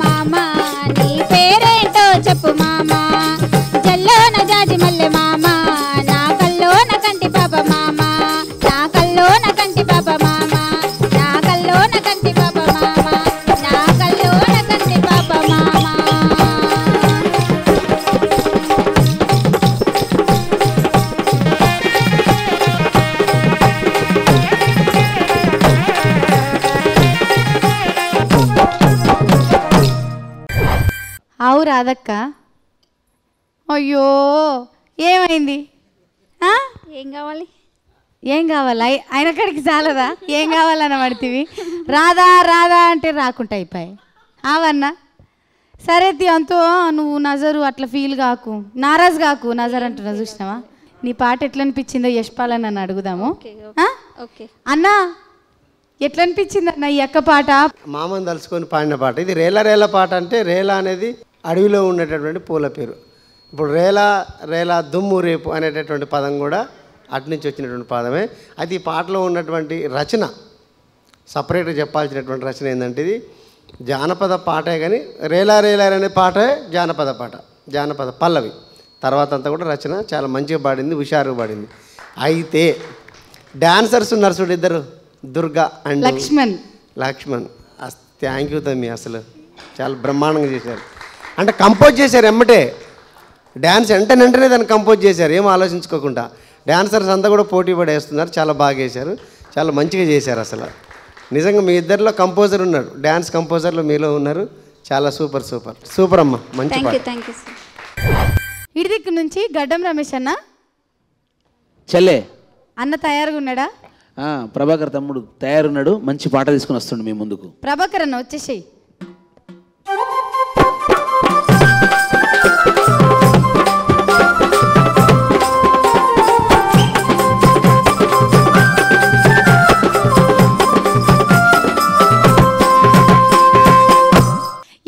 మామ నీ పేరేంటో చెప్పు మామ జల్లోన జాజి మల్లె మామ నా కల్లోన కంటి పాప మామ నా కల్లోన కంటి పాప మామ నా కల్లోన కంటి పాప మామ నా కల్లోన కంటి పాప మామ అవు రాదక్క అయ్యో ఏమైంది ఏం కావాలి ఏం కావాలి ఆయన కాడికి చాలదా ఏం కావాలన్న పడితివి రాదా రాదా అంటే రాకుండా అయిపోయాయి అవన్నా సరే అంతో నువ్వు నజరు అట్లా ఫీల్ కాకు నారాజ్ కాకు నజర్ అంటున్నా చూసినావా నీ పాట ఎట్లా అనిపించిందో యశ్పాలని నన్ను అడుగుదాము ఓకే అన్నా ఎట్లా అనిపించింది అన్న ఈ అక్క పాట మామని తలుచుకొని పాడిన పాట ఇది రేలా రేలా పాట అంటే రేలా అనేది అడవిలో ఉండేటటువంటి పూల పేరు ఇప్పుడు రేలా రేలా దుమ్ము రేపు అనేటటువంటి పదం కూడా అటు నుంచి వచ్చినటువంటి పదమే అయితే ఈ పాటలో ఉన్నటువంటి రచన సపరేట్గా చెప్పాల్సినటువంటి రచన ఏంటంటే ఇది జానపద పాటే కానీ రేలా రేలా అనే పాటే జానపద పాట జానపద పల్లవి తర్వాత అంతా కూడా రచన చాలా మంచిగా పాడింది హుషారుగా పాడింది అయితే డాన్సర్స్ ఉన్నారు చూడు ఇద్దరు Durga and Lakshman thank you తమ్మి అసలు చాలా బ్రహ్మాండంగా చేశారు అంటే కంపోజ్ చేశారు ఎమ్మటే డ్యాన్స్ వెంటనే దాన్ని కంపోజ్ చేశారు ఏం ఆలోచించుకోకుండా డాన్సర్స్ అంతా కూడా పోటీ పడేస్తున్నారు చాలా బాగా చేశారు చాలా మంచిగా చేశారు అసలు నిజంగా మీ ఇద్దరిలో కంపోజర్ ఉన్నాడు డ్యాన్స్ కంపోజర్లో మీలో ఉన్నారు చాలా సూపర్ సూపర్ సూపర్ అమ్మ మంచి పాట థ్యాంక్ యూ సార్ ఇటు దిక్కు నుంచి గడ్డం రమేష్ అన్న చెల్లే అన్న తయారుగా ఉన్నాడా ప్రభాకర్ తమ్ముడు తయారున్నాడు మంచి పాట తీసుకుని వస్తుండు మీ ముందుకు ప్రభాకర్ అన్న వచ్చేసేయి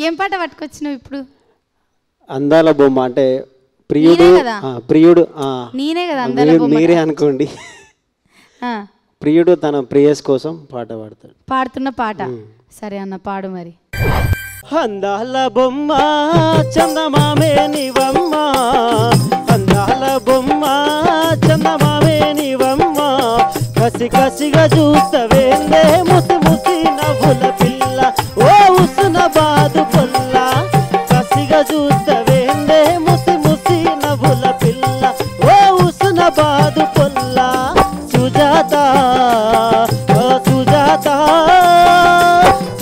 ఏం పాట పట్టుకొచ్చినావు ఇప్పుడు అందాల బొమ్మ అంటే ప్రియుడు నేనే కదా? ప్రియుడు నేనే కదా అందాల బొమ్మ మీరే అనుకోండి ప్రియుడు తన ప్రేయస్ కోసం పాట పాడతాడు పాడుతున్న పాట సరే అన్న పాడు మరి అందాల బొమ్మ చందమామే నీవమ్మ అందాల బొమ్మ చందమామే నీవమ్మ కసి కసిగా చూస్తవేందే ముసి ముసి నవ్వుల పిల్ల ఓ ఉసున బాదు పొల్ల కసిగా చూస్తవేందే ముసి ముసి నవ్వుల పిల్ల ఓ ఉసున బాదు పొల్ల సుజాత సుజాత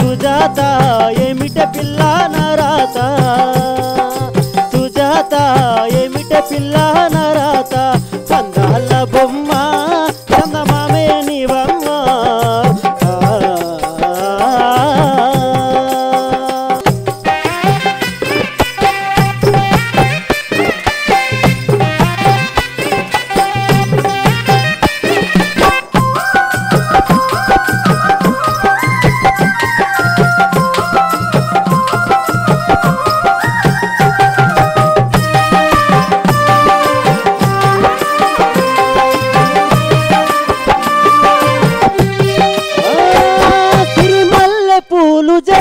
సుజాత ఏమిట పిల్ల నరాత సుజాత ఏమిట పిల్ల నరాత అందాల బొమ్మ చందమామే నీవమ్మ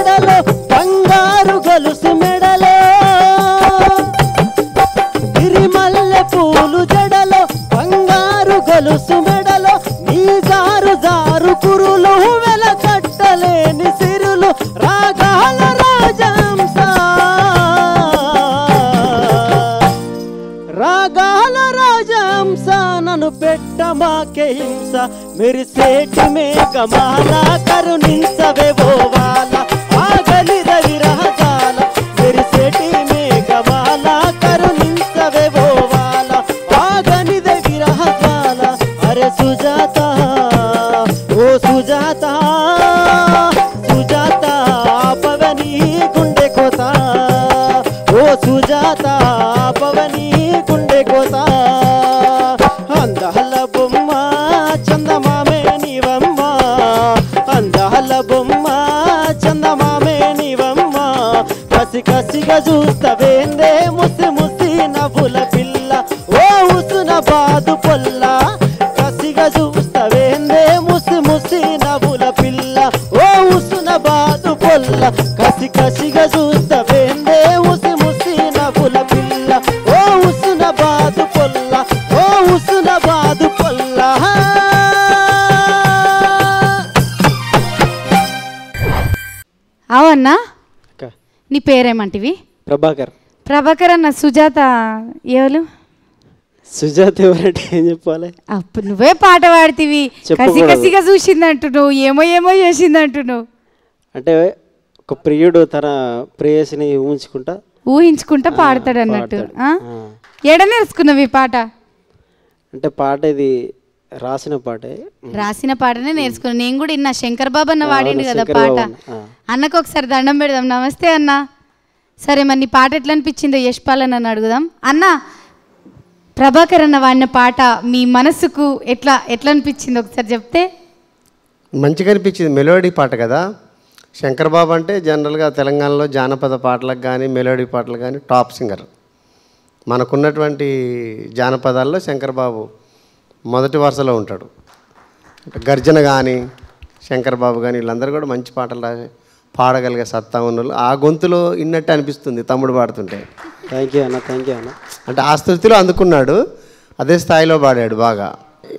జడలో బంగారు గొలుసు మెడలో గిరిమల్లె పూలు జడలో బంగారు గొలుసు మెడలో నీ జారు జారు కురులు వెలకట్టలేని సిరులు రాగాల రాజహంస రాగాల రాజహంస నన్ను పెట్టమాకే హింస మెరిసేటి మేఘమాల కరుణించవే ఓవాల ఆగలిద విరహజాల మెరిసేటి మేఘమాల కరుణించవే ఓవాల ఆగనిద విరహజాల అరే సుజాత ఓ సుజాత సుజాత పవని గుండె కోత ఓ సుజాత పవని గుండె కోత అందాల బొమ్మ చందమామే నీవమ్మ అందాల బొమ్మ చందమామే నీవమ్మ కసి కసిగా చూస్తవేందే ముసి ముసి నవ్వుల పిల్ల ఓ ఉసున బాదు పొల్ల కసిగా చూస్తవేందే ముసి ముసి నవ్వుల పిల్ల ఓ ఉసున బాదు పొల్ల కసి కసిగా చూస్తవేందే ముసి ముసి నవ్వుల పిల్ల ఓ ఉసున బాదు పొల్ల ఓ ఉసున బాదు పొల్ల అవునా అక్క నీ పేరేమంటివి? ప్రభాకర్. ప్రభాకర్ అన్న. సుజాత ఎవరు? సుజాత ఎవరంటే ఏం చెప్పాలి? అప్పుడు నువ్వే పాట పాడుతీవి, కసి చెప్పకూడదు. కసిగా చూసిందంటున్నావు, ఏమో ఏమో చేసిందంటున్నావు. అంటే ఒక ప్రియుడు తన ప్రేయసిని ఊహించుకుంటా పాడతాడు అన్నట్టు. పాడతాడు. ఎడ నేర్చుకున్నావు ఈ పాట? అంటే పాట ఇది రాసిన పాటే. రాసిన పాటనే నేర్చుకున్నాను. నేను కూడా ఇన్నా, శంకర్ బాబు అన్న వాడిండు కదా శంకర్ పాట. బాబు అన్న. అన్నకు ఒకసారి దండం పెడదాం. నమస్తే అన్న. సరే మరి నీ పాట ఎట్లా అనిపించిందో యశ్పాల్ అని అడుగుదాం. అన్న, ప్రభాకర్ అన్న వాడిన పాట మీ మనసుకు ఎట్లా అనిపించింది ఒకసారి చెప్తే? మంచిగా అనిపించింది. మెలోడీ పాట కదా. శంకర్ బాబు అంటే జనరల్గా తెలంగాణలో జానపద పాటలకు కానీ మెలోడీ పాటలకు కానీ టాప్ సింగర్. మనకున్నటువంటి జానపదాల్లో శంకర్ బాబు మొదటి వరుసలో ఉంటాడు. గర్జన కానీ శంకర్ బాబు కానీ వీళ్ళందరూ కూడా మంచి పాటలు పాడగలిగే సత్తా ఉన్నోళ్ళు. ఆ గొంతులో ఇన్నట్టు అనిపిస్తుంది తమ్ముడు పాడుతుంటే. థ్యాంక్ యూ అన్న, థ్యాంక్ యూ అన్న. అంటే ఆ స్థితిలో అందుకున్నాడు, అదే స్థాయిలో పాడాడు బాగా.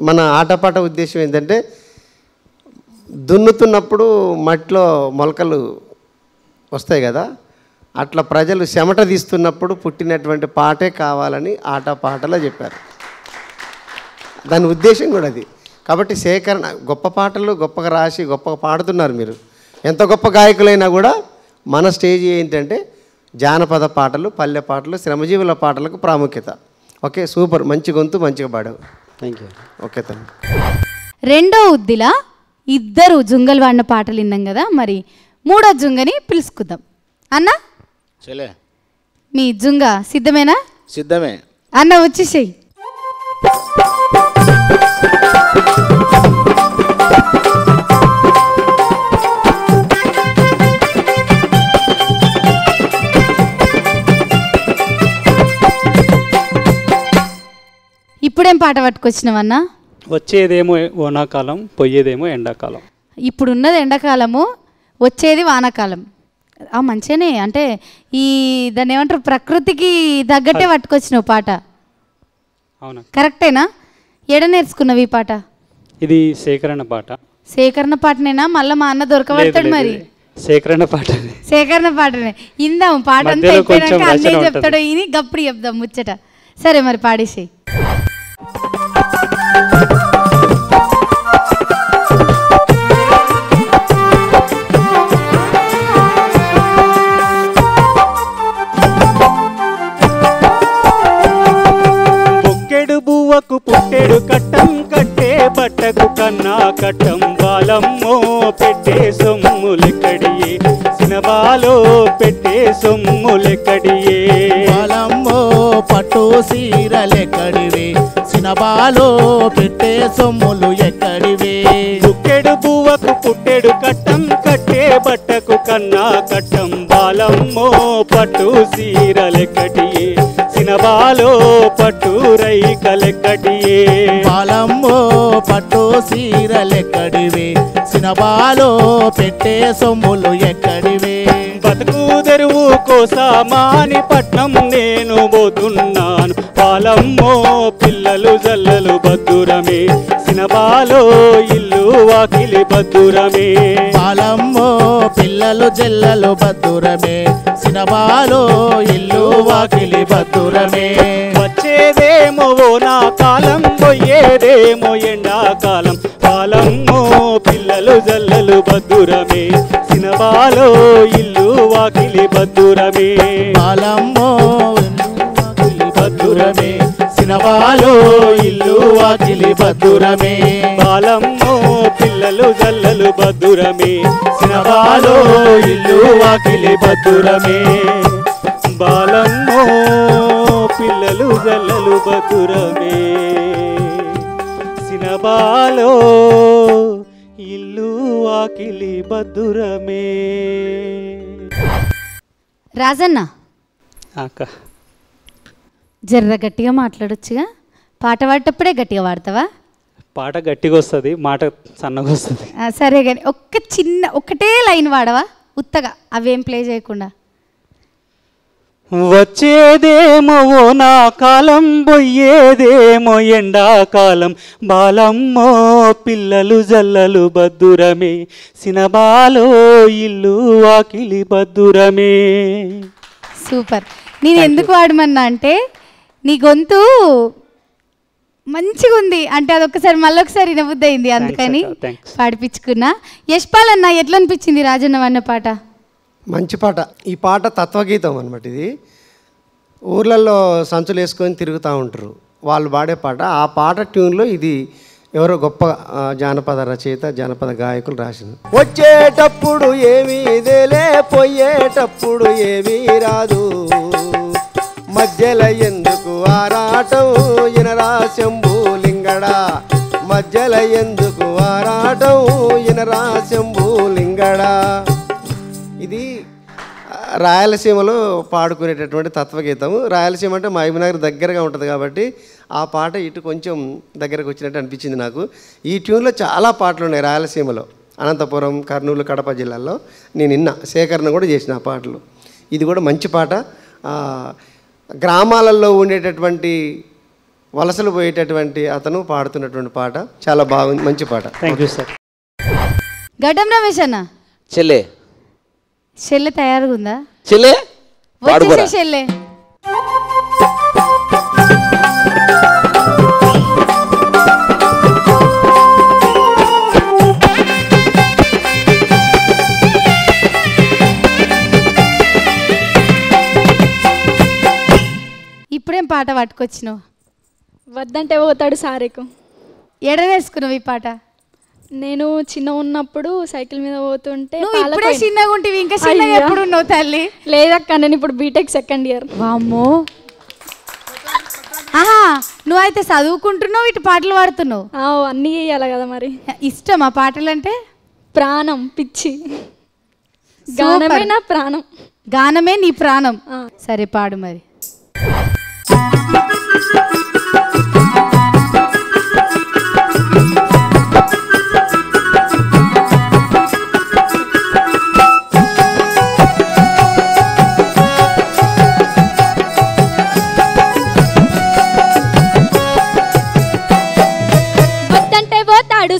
మన ఆటపాట ఉద్దేశం ఏంటంటే దున్నుతున్నప్పుడు మట్టిలో మొలకలు వస్తాయి కదా, అట్లా ప్రజలు చెమట తీస్తున్నప్పుడు పుట్టినటువంటి పాటే కావాలని ఆటపాటలో చెప్పారు. దాని ఉద్దేశం కూడా అది. కాబట్టి సేకరణ, గొప్ప పాటలు గొప్పగా రాసి గొప్పగా పాడుతున్నారు మీరు. ఎంత గొప్ప గాయకులైనా కూడా మన స్టేజ్ ఏంటంటే జానపద పాటలు, పల్లె పాటలు, శ్రమజీవుల పాటలకు ప్రాముఖ్యత. ఓకే, సూపర్, మంచి గొంతు, మంచిగా పాడావు. Thank you. Okay thank. రెండో ఉద్దిలా ఇద్దరు జుంగలు వాడిన పాటలు విన్నాం కదా, మరి మూడో జుంగని పిలుచుకుందాం. అన్న, చెలే మీ జుంగ సిద్ధమేనా? సిద్ధమే అన్న, వచ్చేసేయి. ఇప్పుడేం పాట పట్టుకొచ్చినావన్నా? వచ్చేదేమో వానాకాలం, పోయేదేమో ఎండాకాలం. ఇప్పుడున్నది ఎండాకాలము, వచ్చేది వానాకాలం. మంచిగానే, అంటే ఈ దాన్ని ఏమంటారు, ప్రకృతికి తగ్గట్టే పట్టుకొచ్చినావు పాట. అవునా? కరెక్టేనా? ఎడ నేర్చుకున్నావు ఈ పాట? ఇది సేకరణ పాట. సేకరణ పాటనేనా? మళ్ళీ మా అన్న దొరకబడతాడు మరి. సేకరణ పాట. సేకరణ పాటనే ఇందాం. పాట అంతా అయిపోయాక అన్నీ చెప్తాడు, ఈయన గప్పుడు చెప్దాం ముచ్చట. సరే మరి పాడేసేయి. బువ్వకు పుట్టెడు కట్టం, కట్టే బట్టకు కన్నా కట్టం, బాలమ్మో పెట్టే సొమ్ములెక్కడియే, సినబాలో పెట్టే సొమ్ములెక్కడియే, బాలమ్మో పట్టు సీరలెక్కడివే, సినబాలో పెట్టే సొమ్ములు ఎక్కడివే. బుక్కెడు బువ్వకు పుట్టెడు కట్టం, కట్టే బట్టకు కన్నా కట్టం, బాలమ్మో పట్టు సీరలెక్కడియే, సినబాలో పట్టు రైకలెక్కడియే, బాలమ్మో పట్టు సీరలెక్కడివే, సినబాలో పెట్టే సొమ్ములు ఎక్కడివే బతుకు తెరువు కోసమాని పట్నం నేను పోతున్నాను పాలమ్మో పిల్లలు జల్లలు బద్దురమే సినబాలో ఇల్లు వాకిలి బద్దురమే పాలమ్మో పిల్లలు జల్లలు బద్దురమే సినబాలో ఇల్లు వాకిలి బద్దురమే వచ్చేదేమో నా కాలం పోయేదేమో ఎండాకాలం పాలమ్మో పిల్లలు జల్లలు బద్దురమే సినబాలో ఇల్లు వాకిలి బద్దురమే పాలమ్మో బద్దురమే సినబాలో ఇల్లు వాకిలి బద్దురమే పాలమ్మో పిల్లలు జల్లలు బద్దురమే సినబాలో ఇల్లు వాకిలి బద్దురమే బాలమ్మో పిల్లలు జల్లలు బద్దురమే సినబాలో ఇల్లు వాకిలి బద్దురమే. రాజన్న అక్క జర్ర గట్టిగా మాట్లాడొచ్చుగా, పాట పాడేటప్పుడే గట్టిగా పాడతావా? పాట గట్టిగా వస్తుంది, మాట సన్నగా వస్తుంది. సరే కానీ ఒకటే లైన్ వాడవా ఉత్తగా, అవేం ప్లే చేయకుండా? వచ్చేదేమో నా కాలం పోయేదేమో ఎండాకాలం బాలమ్మో పిల్లలు జల్లలు బద్దురమే సినబాలో ఇల్లు వాకిలి బద్దురమే. సూపర్. నేను ఎందుకు వాడమన్నా అంటే నీ గొంతు మంచిగా ఉంది అంటే అదొక్కసారి మళ్ళొకసారి వినబుద్ధి అయింది, అందుకని పాడిపించుకున్నా. యశ్పాల్ అన్న ఎట్లా అనిపించింది రాజన్న వన్న పాట? మంచి పాట. ఈ పాట తత్వగీతం అనమాట. ఇది ఊర్లలో సంచులు వేసుకొని తిరుగుతూ ఉంటారు, వాళ్ళు పాడే పాట. ఆ పాట ట్యూన్లో ఇది ఎవరో గొప్ప జానపద రచయిత, జానపద గాయకులు రాసింది. వచ్చేటప్పుడు ఏమీ ఇదేలే, పోయేటప్పుడు ఏమీ రాదు, మధ్యల ఎందుకు ఆరాటం ఇనరా శంభూలింగడా, మధ్యల ఎందుకు ఆరాటం ఇనరా శంభూలింగడా. ఇది రాయలసీమలో పాడుకునేటటువంటి తత్వగీతము. రాయలసీమ అంటే మహబూబ్నగర్ దగ్గరగా ఉంటుంది కాబట్టి ఆ పాట ఇటు కొంచెం దగ్గరకు వచ్చినట్టు అనిపించింది నాకు. ఈ ట్యూన్లో చాలా పాటలు ఉన్నాయి రాయలసీమలో, అనంతపురం, కర్నూలు, కడప జిల్లాల్లో. నేను నిన్న సేకరణ కూడా చేసిన ఆ పాటలు. ఇది కూడా మంచి పాట. గ్రామాలలో ఉండేటటువంటి వలసలు పోయేటటువంటి అతను పాడుతున్నటువంటి పాట చాలా బాగుంది, మంచి పాట. Thank you sir. గడ్డం రమేష్ అన్న చెల్లె చెల్లె తయారుగా ఉందా? చెల్లె వచ్చేసే చెల్లె. ఇప్పుడేం పాట పట్టుకొచ్చినావు? వద్దంటే పోతాడు సారేకు. ఎడ వేసుకున్నావు ఈ పాట? నేను చిన్న ఉన్నప్పుడు సైకిల్ మీద పోతుంటే ఇప్పుడే చిన్నగా ఉంటివి, ఇంకా చిన్నగా ఎప్పుడు ఉన్నావు తల్లి? లేదక్క, నేను ఇప్పుడు బీటెక్ సెకండ్ ఇయర్. వామ్మో, నువ్వైతే చదువుకుంటున్నావు, ఇటు పాటలు పాడుతున్నావు. అన్నీ చేయాలి కదా మరి. ఇష్టమా పాటలు అంటే? ప్రాణం, పిచ్చి. గానమే నా ప్రాణం. గానమే నీ ప్రాణం. సరే పాడు మరి.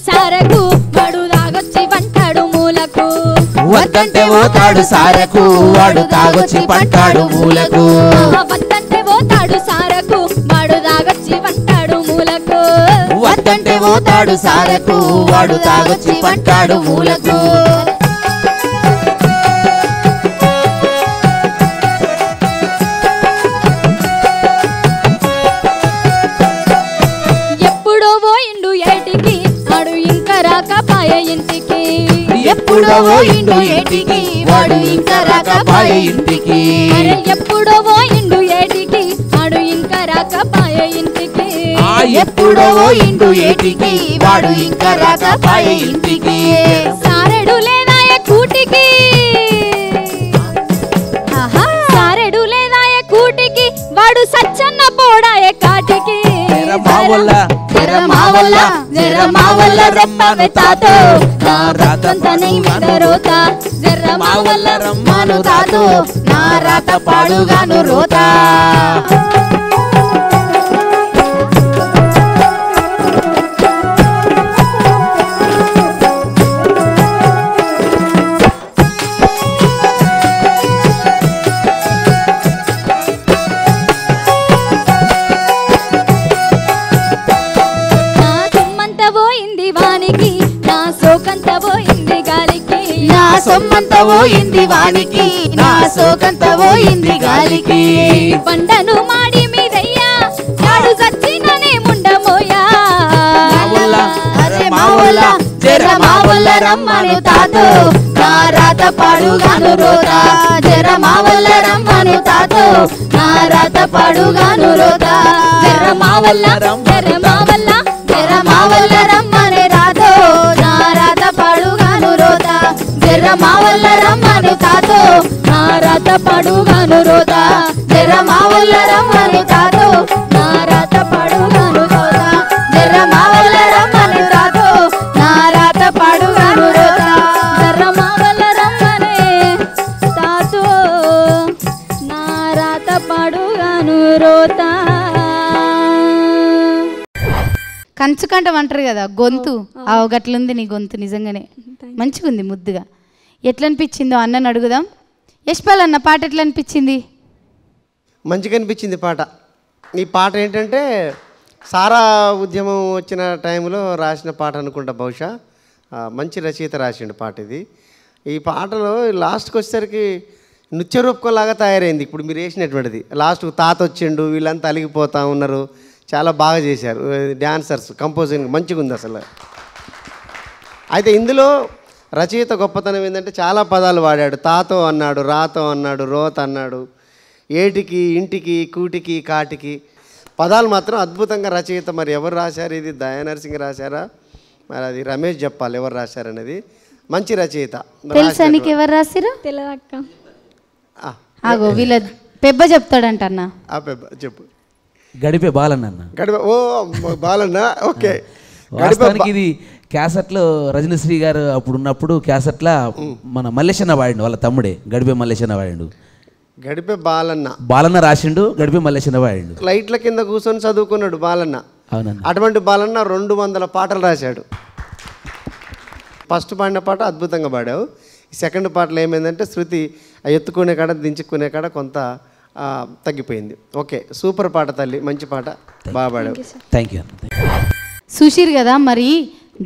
సారకు వాడు తాగొచ్చి పంటాడు మూలకు, వద్దంటే పోతాడు సారకు వాడు తాగొచ్చి పంటాడు మూలకు, వద్దంటే పోతాడు సారకు వాడు తాగొచ్చి పంటాడు మూలకు, వద్దంటే పోతాడు సారకు వాడు తాగొచ్చి పంటాడు మూలకు. ఎప్పుడో పోయిండు ఏటికి వాడు ఇంకా రాకపాయ ఇంటికి, ఎప్పుడో పోయిండు ఏటికి వాడు ఇంకా రాకపాయ ఇంటికి, ఎప్పుడో పోయిండు ఏటికి వాడు ఇంకా రాకపాయ ఇంటికి, ఎప్పుడో పోయిండు ఏటికి వాడు ఇంకా రాకపాయ ఇంటికి. సారెడు లేదాయ కూటికి, సారెడు లేదాయ కూటికి వాడు సచ్చన్న పోడాయ కాటికి, మావల్ల జర మావల్ల చెప్పవే తాతో నా రాతంతా నీ మీద రోత జర మావల్ల రమ్మను తాతో నా రాత పాడుగాను రోత సొమ్మంత పోయింది వానికి నా సోకంత పోయింది గాలికి పండను మాడి మీదయ్యా నాడు సచ్చిననే ముండమోయా మావల్ల జర మావల్ల రమ్మను తాతో నా రాత పాడుగాను రోత జర మావల్ల రమ్మను తాతో నా రాత పాడుగాను రోత జర మావల్ల రమ్మనే రాతో నా రాత పాడుగాను రోత జర మావల్ల రమ్మను తాతో నా రాత పాడుగాను రోత జర మావల్ల రమ్మను తాతో నా రాత పాడుగాను రోత జర మావల్ల రమ్మను తాతో నా రాత పాడుగాను రోత జర మావల్ల రమ్మనే తాతో నా రాత పాడుగాను రోత కంచుకంఠం అంటారు కదా గొంతు గట్లుంది నీ గొంతు నిజంగానే మంచిగా ఉంది ముద్దుగా. ఎట్లా అనిపించిందో అన్నని అడుగుదాం. యశ్పాల్ అన్న పాట ఎట్లా అనిపించింది? మంచిగా అనిపించింది పాట. ఈ పాట ఏంటంటే సారా ఉద్యమం వచ్చిన టైంలో రాసిన పాట అనుకుంటా బహుశా. మంచి రచయిత రాసిండు పాట ఇది. ఈ పాటలో లాస్ట్కి వచ్చేసరికి నృత్యరూపకంలాగా తయారైంది ఇప్పుడు మీరు వేసినటువంటిది. లాస్ట్కు తాత వచ్చిండు, వీళ్ళంతా అలిగిపోతూ ఉన్నారు, చాలా బాగా చేశారు డ్యాన్సర్స్, కంపోజింగ్ మంచిగా ఉంది అసలు. అయితే ఇందులో రచయిత గొప్పతనం ఏంటంటే చాలా పదాలు వాడాడు. తాతో అన్నాడు, రాతో అన్నాడు, రోత అన్నాడు, ఏటికి, ఇంటికి, కూటికి, కాటికి పదాలు మాత్రం అద్భుతంగా రచయిత. మరి ఎవరు రాశారు ఇది? దయానరసింహ రాశారా? మరి అది రమేష్ చెప్పాలి ఎవరు రాశారనేది. మంచి రచయిత. తెలుసా నీకు ఎవరు రాసిరు? తెలియదక్క. ఆగో వీళ్ళ పెబ్బ చెప్తాడంట అన్న. పెబ్బ చెప్పు. గడిపే బాలన్న. గడిపే ఓ బాలన్న. ఓకే. వాస్తవానికి ఇది క్యాసెట్లో రజనీశ్రీ గారు అప్పుడు ఉన్నప్పుడు క్యాసెట్లా మన మల్లేశన్న వాడిండు, వాళ్ళ తమ్ముడే గడిపే మల్లేశన్న వాడిండు. గడిపే బాలన్న రాసిండు, గడిపే మల్లేశన్న వాడిండు. లైట్ల కింద కూర్చొని చదువుకున్నాడు బాలన్న. అవునన్న. అటువంటి బాలన్న 200 పాటలు రాశాడు. ఫస్ట్ పాడిన పాట అద్భుతంగా పాడావు. సెకండ్ పాటలో ఏమైందంటే శృతి ఎత్తుకునే కాడ దించుకునే కాడ కొంత తగ్గిపోయింది. ఓకే, సూపర్ పాట తల్లి, మంచి పాట, బాగా పాడావు. Thank you. చూసిరు కదా మరి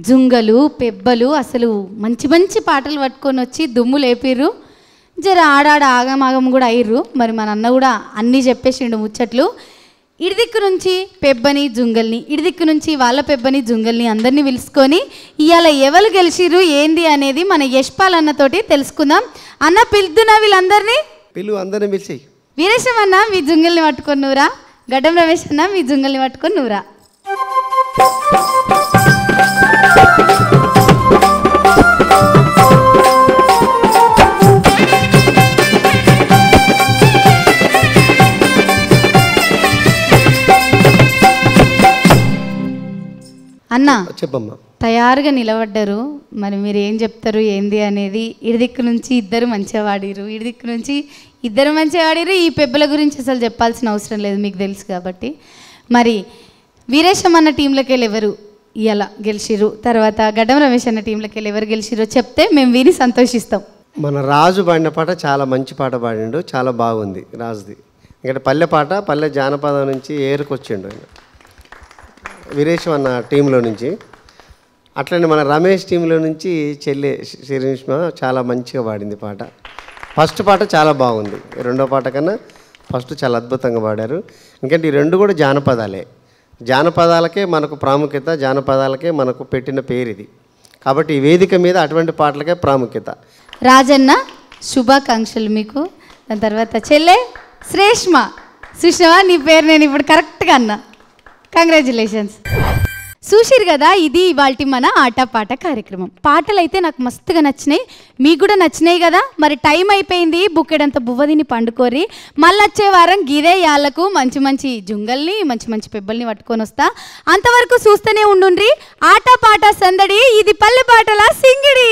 జుంగలు పెబ్బలు అసలు మంచి మంచి పాటలు పట్టుకొని వచ్చి దుమ్ము లేపిర్రు. జర ఆడాడ ఆగమాగం కూడా అయ్యిర్రు. మరి మన అన్న కూడా అన్నీ చెప్పేసిండు ముచ్చట్లు. ఇడిదిక్కు నుంచి పెబ్బని జుంగల్ని, ఇడిదిక్కు నుంచి వాళ్ళ పెబ్బని జుంగల్ని అందరినీ పిలుచుకొని ఇవాళ ఎవరు గెలిచిర్రు ఏంది అనేది మన యశ్పాల్ అన్నతోటి తెలుసుకుందాం. అన్న పిలుతున్నా వీళ్ళందరినీ, అందరినీ పిలిచి. వీరేశం అన్న మీ జుంగల్ని పట్టుకొని నువ్వురా, గడ్డం రమేష్ అన్న మీ జుంగల్ని పట్టుకొని నువ్వురా. అన్న చెప్పమ్మా. తయారుగా నిలబడ్డారు. మరి మీరు ఏం చెప్తారు ఏంది అనేది. ఇడిదిక్కు నుంచి ఇద్దరు మంచిగా వాడిరు, ఇడిదిక్కు నుంచి ఇద్దరు మంచిగా వాడిరు. ఈ పెబ్బల గురించి అసలు చెప్పాల్సిన అవసరం లేదు, మీకు తెలుసు కాబట్టి. మరి వీరేశం అన్న టీంలోకి వెళ్ళి ఎవరు ఇలా గెలిచిరు, తర్వాత గడ్డం రమేష్ అన్న టీంలోకి వెళ్ళి ఎవరు గెలిచిరో చెప్తే మేము విని సంతోషిస్తాం. మన రాజు పాడిన పాట చాలా మంచి పాట పాడిండు, చాలా బాగుంది రాజుది. ఎందుకంటే పల్లె పాట, పల్లె జానపదం నుంచి ఏరుకొచ్చిండు ఆయన వీరేశం అన్న టీంలో నుంచి. అట్లనే మన రమేష్ టీంలో నుంచి చెల్లె శ్రీనిష్మ చాలా మంచిగా పాడింది పాట. ఫస్ట్ పాట చాలా బాగుంది, రెండో పాట కన్నా ఫస్ట్ చాలా అద్భుతంగా పాడారు. ఎందుకంటే ఈ రెండు కూడా జానపదాలే, జానపదాలకే మనకు ప్రాముఖ్యత, జానపదాలకే మనకు పెట్టిన పేరు ఇది. కాబట్టి ఈ వేదిక మీద అటువంటి పాటలకే ప్రాముఖ్యత. రాజన్న శుభాకాంక్షలు మీకు. దాని తర్వాత చెల్లె శ్రేష్మ, సుష్మా నీ పేరు నేను ఇప్పుడు కరెక్ట్గా అన్నా, కంగ్రాచులేషన్స్. చూసిరు కదా, ఇది ఇవాల్టి మన ఆటపాట కార్యక్రమం. పాటలు అయితే నాకు మస్తుగా నచ్చినాయి, మీకు కూడా నచ్చినాయి కదా. మరి టైం అయిపోయింది, బుక్కెడంత బువ్వదిని పండుకోరి. మళ్ళీ వచ్చే వారం గిదే యాళ్ళకు మంచి మంచి జుంగల్ని మంచి మంచి పెబ్బల్ని పట్టుకొని వస్తా. అంతవరకు చూస్తూనే ఉండుండ్రి ఆటపాట సందడి. ఇది పల్లె పాటల సింగిడి.